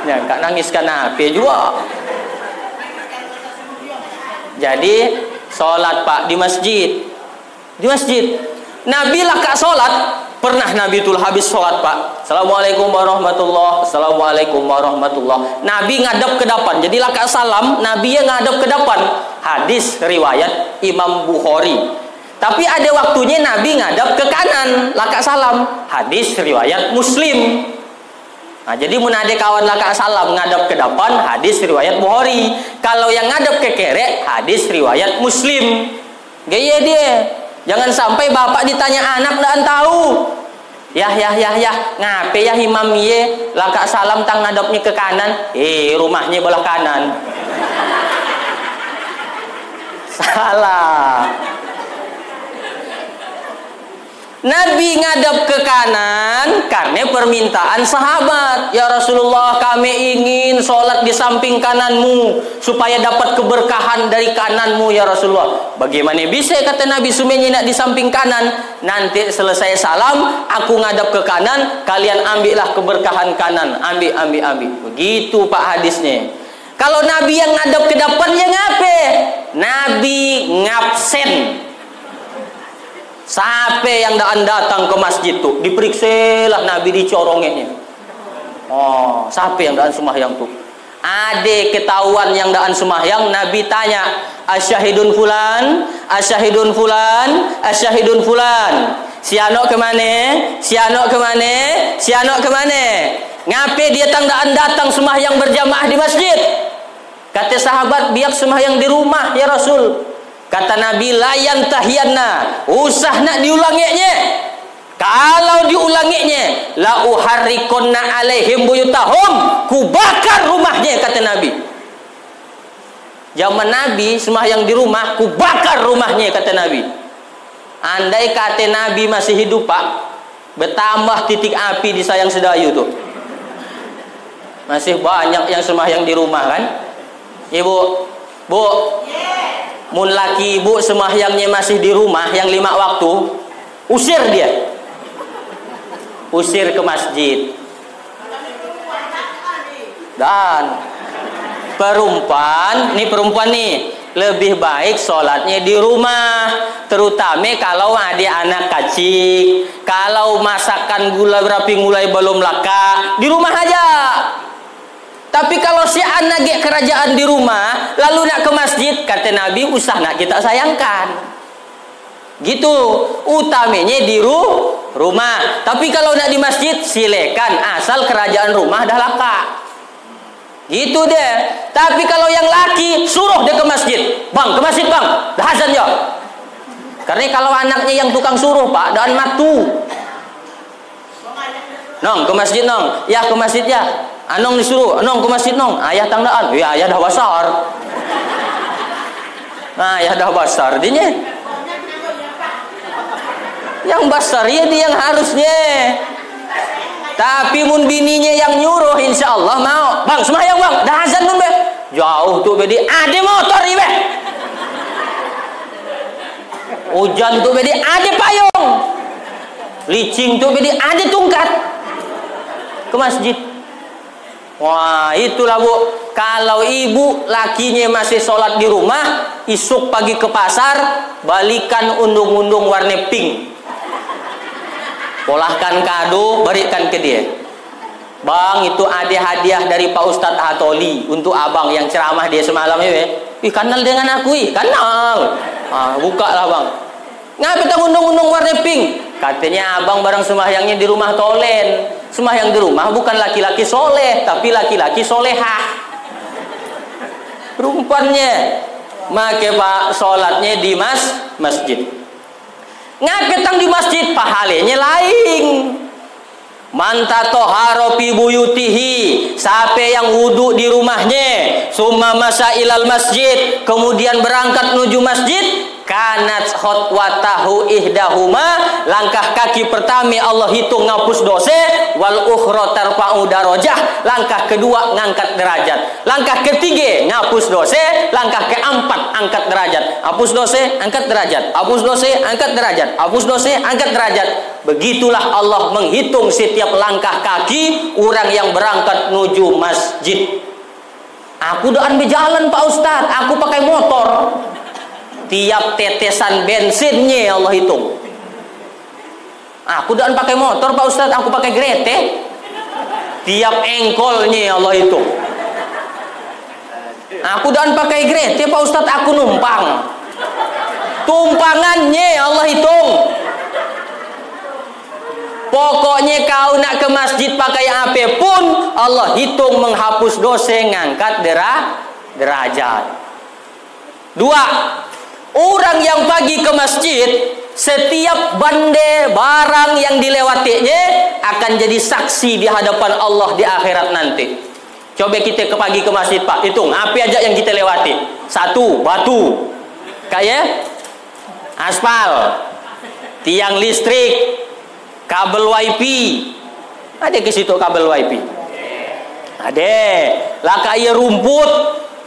A: Ya, Kak nangis karena apa juga. Jadi sholat Pak di masjid. Di masjid. Nabi lah Kak sholat. Pernah Nabi tul habis sholat Pak. Assalamualaikum warahmatullah. Assalamualaikum warahmatullah. Nabi ngadap ke depan. Jadi lah Kak salam. Nabi yang ngadap ke depan. Hadis riwayat Imam Bukhari. Tapi ada waktunya Nabi ngadap ke kanan. Lah Kak salam. Hadis riwayat Muslim. Nah, jadi mun ada kawan laka salam ngadap ke depan, hadis riwayat Bukhari. Kalau yang ngadap ke kere, hadis riwayat Muslim. Gaya dia. Jangan sampai bapak ditanya anak dan tahu. Ya, ngape ya imam ye laka salam tang ngadapnya ke kanan? Rumahnya belah kanan. Salah. Nabi ngadap ke kanan karena permintaan sahabat. Ya Rasulullah, kami ingin sholat di samping kananmu supaya dapat keberkahan dari kananmu ya Rasulullah. Bagaimana bisa, kata Nabi, sumenya nak di samping kanan? Nanti selesai salam, aku ngadap ke kanan, kalian ambillah keberkahan kanan. Ambil. Begitu Pak hadisnya. Kalau Nabi yang ngadap ke depan, ya ngape? Nabi ngabsen. Sampai yang datang ke masjid tuh diperiksalah Nabi dicorongnya. Oh, sampai yang daan semahyang tuh. Ada ketahuan yang daan semahyang, Nabi tanya, asyahidun fulan, asyahidun fulan, asyahidun fulan. Siano kemana? Siano kemana? Siano kemana? Ngape dia datang semahyang berjamaah di masjid? Kata sahabat, biar semahyang di rumah ya Rasul. Kata Nabi, layan tahiyanna, usah nak diulanginya. Kalau diulanginya, la uharrikunna alaihim buyutahum, kubakar rumahnya, kata Nabi. Zaman Nabi sembahyang di rumah, kubakar rumahnya, kata Nabi. Andai kata Nabi masih hidup Pak, bertambah titik api di Sayang Sedayu tuh. Masih banyak yang sembahyang di rumah kan? Ibu, Bu. Mun laki ibu semahyangnya masih di rumah yang 5 waktu, usir dia. Usir ke masjid. Dan perempuan nih lebih baik sholatnya di rumah, terutama kalau ada anak kecil. Kalau masakan gula berapi mulai belum laka, di rumah aja. Tapi kalau si anak ke kerajaan di rumah, lalu nak ke masjid, kata Nabi, usah nak kita sayangkan. Gitu, utamanya di rumah. Tapi kalau nak di masjid, silakan, asal kerajaan rumah dah laka. Gitu deh. Tapi kalau yang laki, suruh dia ke masjid. Bang, ke masjid bang, dah azan ya. Karena kalau anaknya yang tukang suruh Pak, dan matu. Nong, ke masjid nong. Ya, ke masjid ya. Anong disuruh, anong ke masjid nong. Ayah tangdaan, ya ayah dah besar. Nah, ayah dah besar dinya. Yang besar ya dia yang harusnya. Tapi mun bininya yang nyuruh, insya Allah mau. Bang, semayang bang, dah azan nun be. Jauh tuh bedi, ada motor ibe. Hujan tuh bedi, ada payung. Licing tuh bedi, ada tungkat. Ke masjid. Wah, itulah Bu. Kalau ibu lakinya masih sholat di rumah, isuk pagi ke pasar, balikan undung-undung warna pink. Polahkan kado, berikan ke dia. Bang, itu ada hadiah dari Pak Ustadz Hatoli untuk abang yang ceramah dia semalam ya. Ih, kenal dengan aku, kenal. Buka lah bang. Ngapa kita undung-undung warna pink? Katanya abang barang sembahyangnya di rumah tolen. Sembahyang di rumah bukan laki-laki soleh, tapi laki-laki solehah. Perempuannya. Maka Pak sholatnya di masjid. Ngapetang di masjid pahalanya lain. Manta toharo fi buyutihi, siapa yang wudu di rumahnya, summa masa ilal masjid, kemudian berangkat menuju masjid, kanat khotwatahu ihdahuma, langkah kaki pertama Allah hitung ngapus dosa, wal ukhra tarfa'u darajah. Langkah kedua ngangkat derajat. Langkah ketiga ngapus dosa. Langkah keempat angkat derajat. Hapus dosa, angkat derajat. Hapus dosa, angkat derajat. Hapus dosa, angkat derajat. Begitulah Allah menghitung setiap langkah kaki orang yang berangkat menuju masjid. Aku daan berjalan Pak Ustadz, aku pakai motor. Tiap tetesan bensinnya Allah hitung. Aku daan pakai motor Pak Ustadz, aku pakai grete. Tiap engkolnya Allah hitung. Aku daan pakai grete Pak Ustadz, aku numpang. Tumpangannya Allah hitung. Pokoknya kau nak ke masjid pakai apa pun, Allah hitung menghapus dosa, ngangkat derajat. Dua, orang yang pagi ke masjid, setiap bande barang yang dilewatinya akan jadi saksi di hadapan Allah di akhirat nanti. Coba kita pagi ke masjid Pak, hitung apa aja yang kita lewati. Satu, batu, kayak aspal, tiang listrik, kabel wifi. Ada ke situ kabel wifi? Ada. Lah kayak rumput,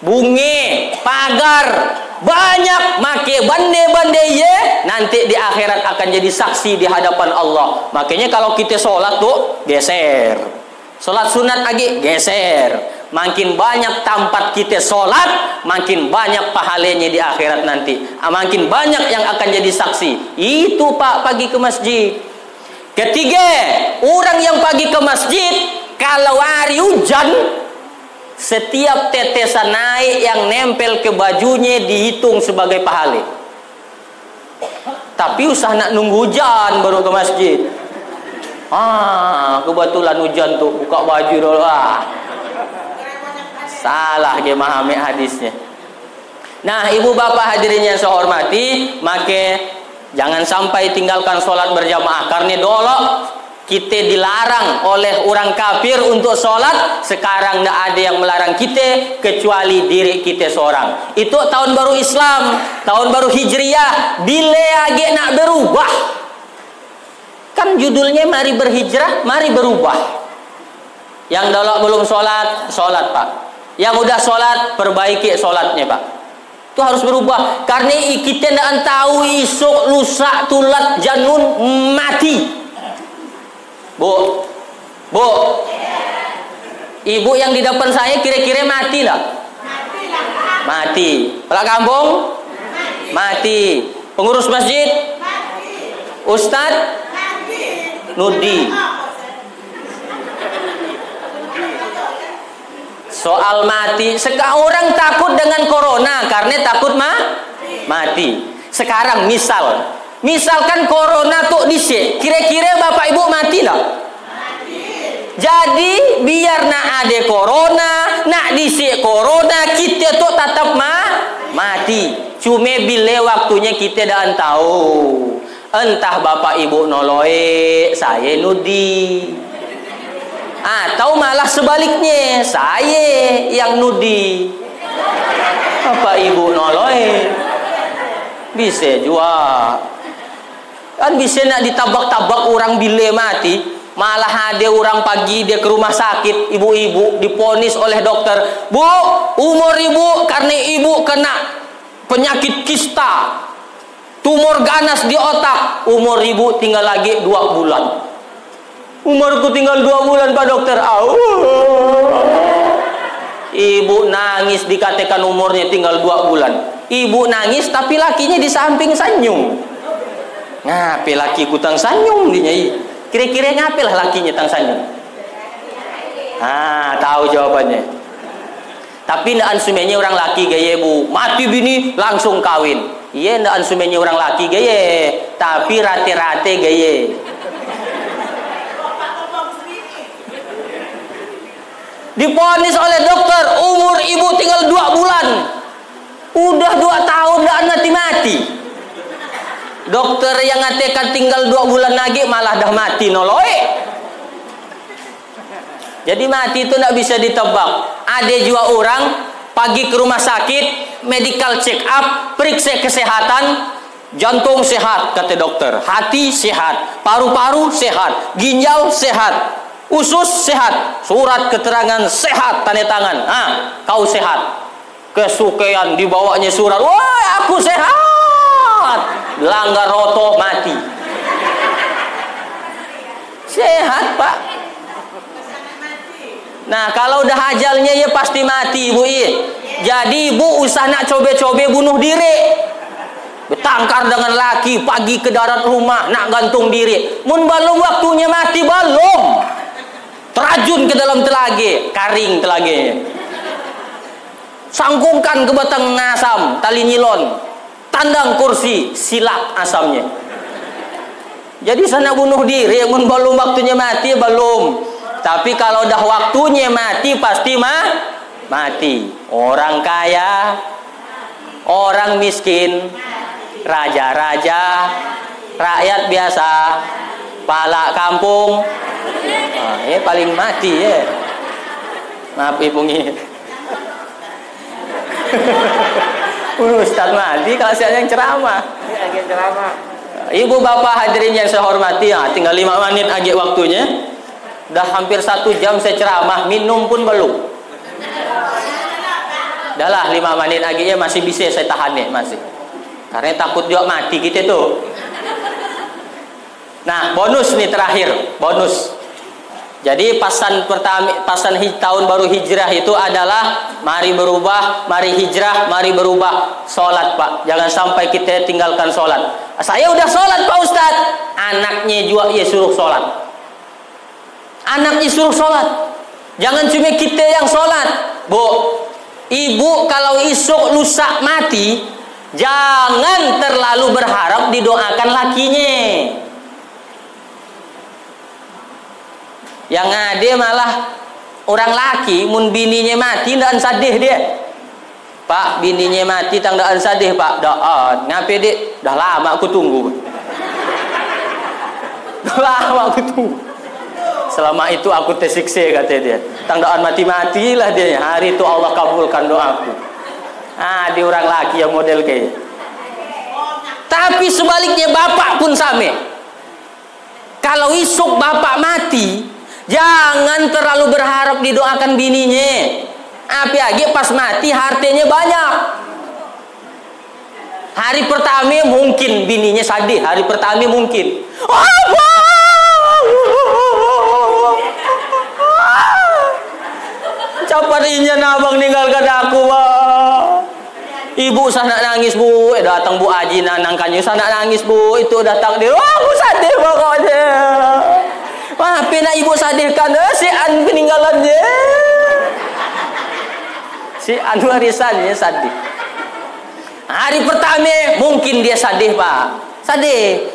A: bunga, pagar, banyak make bande-bande ye, nanti di akhirat akan jadi saksi di hadapan Allah. Makanya kalau kita sholat tuh geser, sholat sunat lagi geser. Makin banyak tempat kita sholat, makin banyak pahalanya di akhirat nanti. Makin banyak yang akan jadi saksi. Itu Pak, pagi ke masjid. Ketiga, orang yang pagi ke masjid, kalau hari hujan, setiap tetesan naik yang nempel ke bajunya dihitung sebagai pahala. Tapi usah nak nunggu hujan baru ke masjid. Kebetulan hujan tuh, buka baju dulu Salah dia memahami hadisnya. Nah, ibu bapak hadirin yang saya hormati, maka jangan sampai tinggalkan sholat berjamaah. Karena dulu kita dilarang oleh orang kafir untuk sholat. Sekarang tidak ada yang melarang kita kecuali diri kita seorang. Itu tahun baru Islam, tahun baru Hijriyah. Bila lagi nak berubah, kan judulnya mari berhijrah, mari berubah. Yang dulu belum sholat, sholat Pak. Yang udah sholat, perbaiki sholatnya Pak. Itu harus berubah. Karena kita tidak tahu esok, lusa, tulat, janun, mati. Bu, ibu yang di depan saya kira-kira mati lah? Mati. Pelak kampung? Mati. Pengurus masjid? Ustadz? Nudi. Soal mati, sekarang takut dengan corona karena takut mati. Sekarang misalkan corona tuh disik, kira-kira bapak ibu mati lah? Jadi biar nak ada corona, nak disik corona, kita tuh tetap mati. Cuma bila waktunya kita dah tahu. Entah bapak ibu noloe, saya nudi. Atau malah sebaliknya, saya yang nudi, bapak ibu noloe. Bisa juga. Kan bisa nak ditabak-tabak orang bila mati. Malah ada orang pagi dia ke rumah sakit, ibu-ibu diponis oleh dokter, Bu, umur ibu karena ibu kena penyakit kista, tumor ganas di otak, umur ibu tinggal lagi 2 bulan. Umurku tinggal 2 bulan Pak dokter. Ibu nangis dikatakan umurnya tinggal 2 bulan. Ibu nangis tapi lakinya di samping senyum. Ngapain laki kutang senyum dia? Kira-kira ngapain lah lakinya tang senyum? Tahu jawabannya. Tapi ndak ansumenya orang laki gaya bu, mati bini langsung kawin. Iya ndak ansumenya orang laki gaya, tapi rate-rate gaya. Diponis oleh dokter, umur ibu tinggal 2 bulan. Udah 2 tahun dah mati. Dokter yang ngatakan tinggal 2 bulan lagi malah dah mati noloe. Jadi mati itu tidak bisa ditebak. Ada juga orang pagi ke rumah sakit, medical check up, periksa kesehatan, jantung sehat kata dokter, hati sehat, paru-paru sehat, ginjal sehat. Usus sehat, surat keterangan sehat, tanda tangan. Kau sehat. Kesukean dibawanya surat, wah aku sehat. Langgar roto mati. Sehat Pak. Nah kalau udah ajalnya ya pasti mati Ibu. Jadi Ibu usah nak cobe-cobe bunuh diri. Bertangkar dengan laki, pagi ke darat rumah nak gantung diri. Mun belum waktunya mati, belum. Terajun ke dalam telage, karing telagenya. Sangkungkan ke batang asam, tali nilon, tandang kursi, silak asamnya. Jadi sana bunuh diri, mun belum waktunya mati, belum. Tapi kalau dah waktunya mati, pasti mati. Orang kaya, orang miskin, raja-raja, rakyat biasa, pala kampung, paling mati ya. Maaf Ibu Ustaz mati kalau saya yang ceramah. Ibu bapak hadirin yang saya hormati, tinggal 5 menit aja waktunya. Dah hampir 1 jam saya ceramah, minum pun belum. Dah lah 5 menit aja masih bisa saya tahan nih masih. Karena takut juga mati kita tuh. Nah bonus nih terakhir, bonus. Jadi pasan tahun baru hijrah itu adalah mari berubah, mari hijrah, mari berubah. Sholat Pak, jangan sampai kita tinggalkan sholat. Saya udah sholat Pak Ustadz, anaknya juga ya suruh sholat. Anaknya suruh sholat. Jangan cuma kita yang sholat. Bu, ibu kalau isuk lusa mati, jangan terlalu berharap didoakan lakinya. Yang ada malah orang laki mun bininya mati ndak sadih dia. Pak, bininya mati tang ndak sadih Pak. Dak, ngapain Dik? Dah lama aku tunggu. Dah lama aku tunggu. Selama itu aku tersiksa kata dia. Tang ndak mati-matilah dia. Hari itu Allah kabulkan doaku. Di orang laki yang model kayak. Tapi sebaliknya bapak pun sama. Kalau isuk bapak mati, jangan terlalu berharap didoakan bininya. Apalagi pas mati hartanya banyak. Hari pertama mungkin bininya sadih, hari pertama mungkin. Cepat inya abang ninggalkan aku, Pak. Ibu sana nangis Bu, datang Bu Aji nangkannya sana nangis Bu, itu datang dia, aku sadih pokoknya. Maafin ibu sadihkan si An peninggalannya, si An warisannya sadih. Hari pertama mungkin dia sadih Pak, sadih.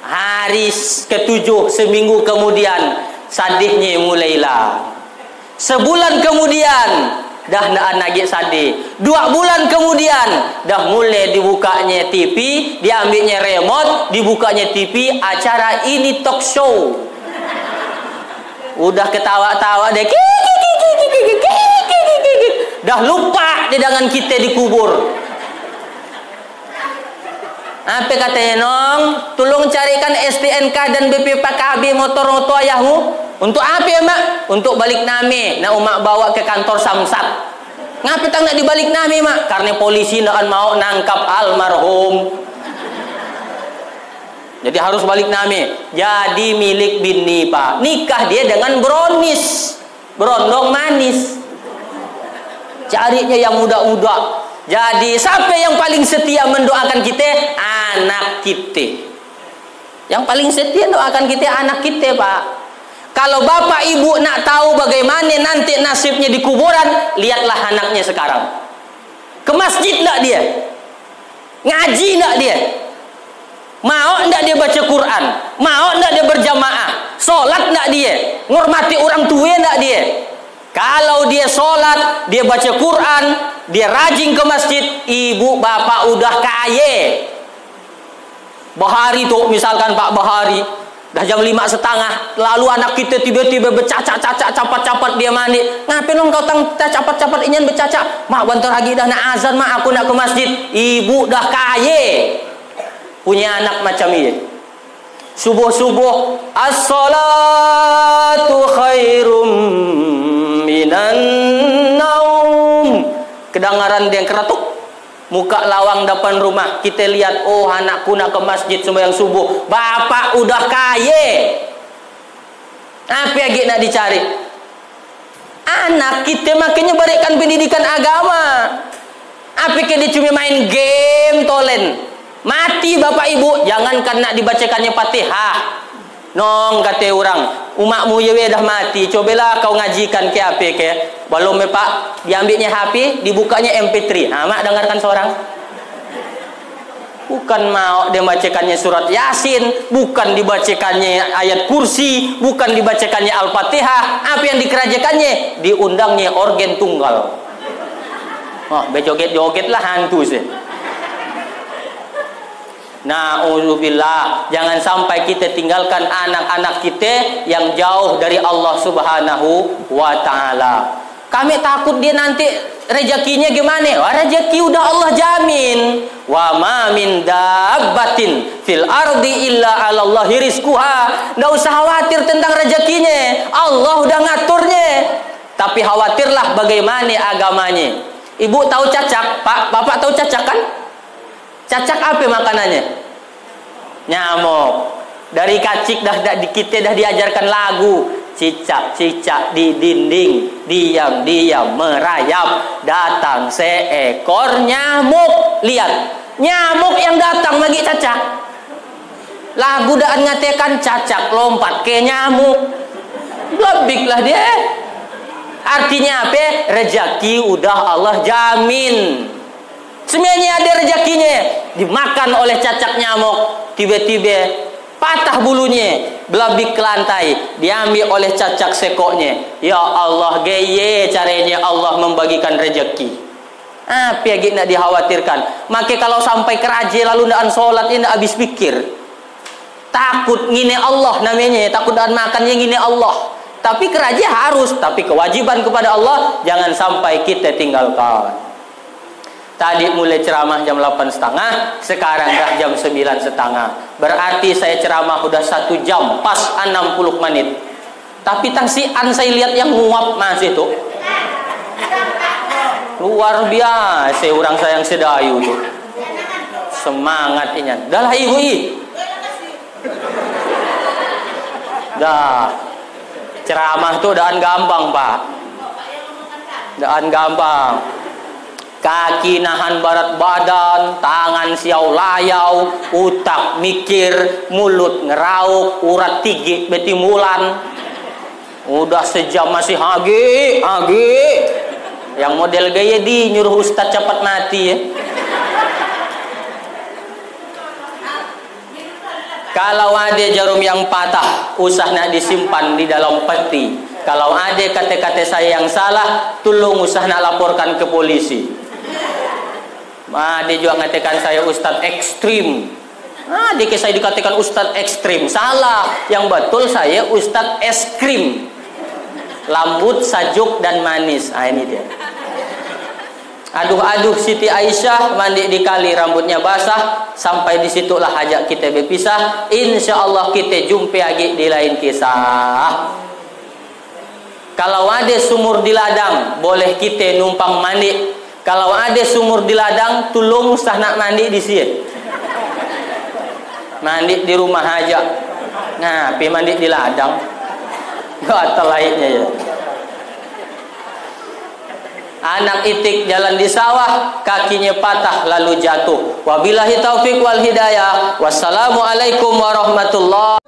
A: Hari ke-7 seminggu kemudian sadihnya mulailah. Sebulan kemudian dah ndak lagi sadih. 2 bulan kemudian dah mulai dibukanya TV, diambilnya remote, dibukanya TV, acara ini talk show. Udah ketawa-tawa deh, dah lupa di dengan kita dikubur. Apa katanya Nong? Tolong carikan STNK dan BPKB motor ayahmu. Untuk apa ya Mak? Untuk balik name. Nak Mak bawa ke kantor Samsat. Ngapa tak nak dibalik name Mak? Karena polisi nak mau nangkap almarhum. Jadi harus balik name. Jadi milik bini Pak. Nikah dia dengan brownies, berondong manis. Carinya yang muda-muda. Jadi siapa yang paling setia mendoakan kita? Anak kita. Yang paling setia doakan kita anak kita Pak. Kalau bapak ibu nak tahu bagaimana nanti nasibnya di kuburan, lihatlah anaknya sekarang. Ke masjid enggak dia? Ngaji enggak dia? Mau enggak dia baca Quran? Mau enggak dia berjamaah? Sholat enggak dia? Ngormati orang tua enggak dia? Kalau dia sholat, dia baca Quran, dia rajin ke masjid, ibu bapak udah kaya. Bahari tuh misalkan Pak Bahari, dah jam 5:30, lalu anak kita tiba-tiba bercacak-cacak, capat-capat dia mandi. Ngapain dong kau capat-capat ingin bercacak? Mak bentar lagi dah nak azan mak, aku nak ke masjid. Ibu dah kaya, punya anak macam ini. Subuh-subuh, as-salatu khair dengaran dia keratuk. Muka lawang depan rumah, kita lihat, oh anakku nak ke masjid sembahyang subuh. Bapak udah kaya. Apa lagi nak dicari? Anak kita makanya berikan pendidikan agama. Apa ke dia cuma main game tolen? Mati bapak ibu, jangankan nak dibacakannya Fatihah. Nong kata orang, umakmu yewe dah mati, cobalah kau ngajikan ke apa ke? Belum pak, diambilnya HP, dibukanya MP3. Nah, mak dengarkan seorang. Bukan mau dia bacakannya surat Yasin, bukan dibacakannya ayat kursi, bukan dibacakannya Al-Fatihah. Apa yang dikerjakannya? Diundangnya organ tunggal. Oh, bejoget-joget lah hantu sih. Na'udzubillah, jangan sampai kita tinggalkan anak-anak kita yang jauh dari Allah Subhanahu wa ta'ala. Kami takut dia nanti rezekinya gimana? Wah, rezeki udah Allah jamin. Wa ma min dabbatin fil ardi illa 'alallahi rizquha. Enggak usah khawatir tentang rezekinya. Allah udah ngaturnya. Tapi khawatirlah bagaimana agamanya. Ibu tahu cacak, Pak? Bapak tahu cacak kan? Cacak apa makanannya? Nyamuk. Dari kecil kita dah diajarkan lagu. Cicak-cicak di dinding, diam-diam merayap, datang seekor nyamuk. Lihat, nyamuk yang datang bagi cacak. Lagu dah ngatakan cacak lompat ke nyamuk. Lebihlah dia. Artinya apa? Rezeki udah Allah jamin. Semuanya ada rezekinya. Dimakan oleh cacak nyamuk, tiba-tiba patah bulunya, belabik ke lantai, diambil oleh cacak sekoknya. Ya Allah, gaya caranya Allah membagikan rezeki. Apa yang nak dikhawatirkan? Maka kalau sampai keraja lalu ndak sholat, ini ndak habis pikir. Takut ngine Allah namanya, takut dan makannya ngine Allah. Tapi keraja harus, tapi kewajiban kepada Allah jangan sampai kita tinggalkan. Tadi mulai ceramah jam 8.30, sekarang dah jam 9.30. Berarti saya ceramah udah 1 jam, pas 60 menit. Tapi tangsian saya lihat yang nguap masih tuh. Luar biasa orang sayang sedayu tuh. Semangat ini. Dah lah ibu i. Dah. Ceramah tuh daan gampang, Pak. Daan gampang. Kaki nahan berat badan, tangan siau layau, utak mikir, mulut ngerauk, urat tinggi betimulan. Udah sejam masih hage. Yang model gaya di nyuruh ustaz cepat mati ya. Kalau ada jarum yang patah, usah nak disimpan di dalam peti. Kalau ada kata-kata saya yang salah, tolong usah nak laporkan ke polisi. Dia juga mengatakan saya ustaz ekstrim. Dia saya dikatakan ustaz ekstrim. Salah. Yang betul saya ustaz es krim. Lembut, sajuk dan manis. Ini dia. Aduh Siti Aisyah mandi di kali, rambutnya basah. Sampai disitulah hajat kita berpisah. Insya Allah kita jumpa lagi di lain kisah. Kalau ada sumur di ladang, boleh kita numpang mandi. Kalau ada sumur di ladang, tolong usah nak mandi di sini. Mandi di rumah aja. Nah, pi mandi di ladang. Gatal lainnya ya. Anak itik jalan di sawah, kakinya patah lalu jatuh. Wabillahi taufik wal hidayah. Wassalamualaikum warahmatullahi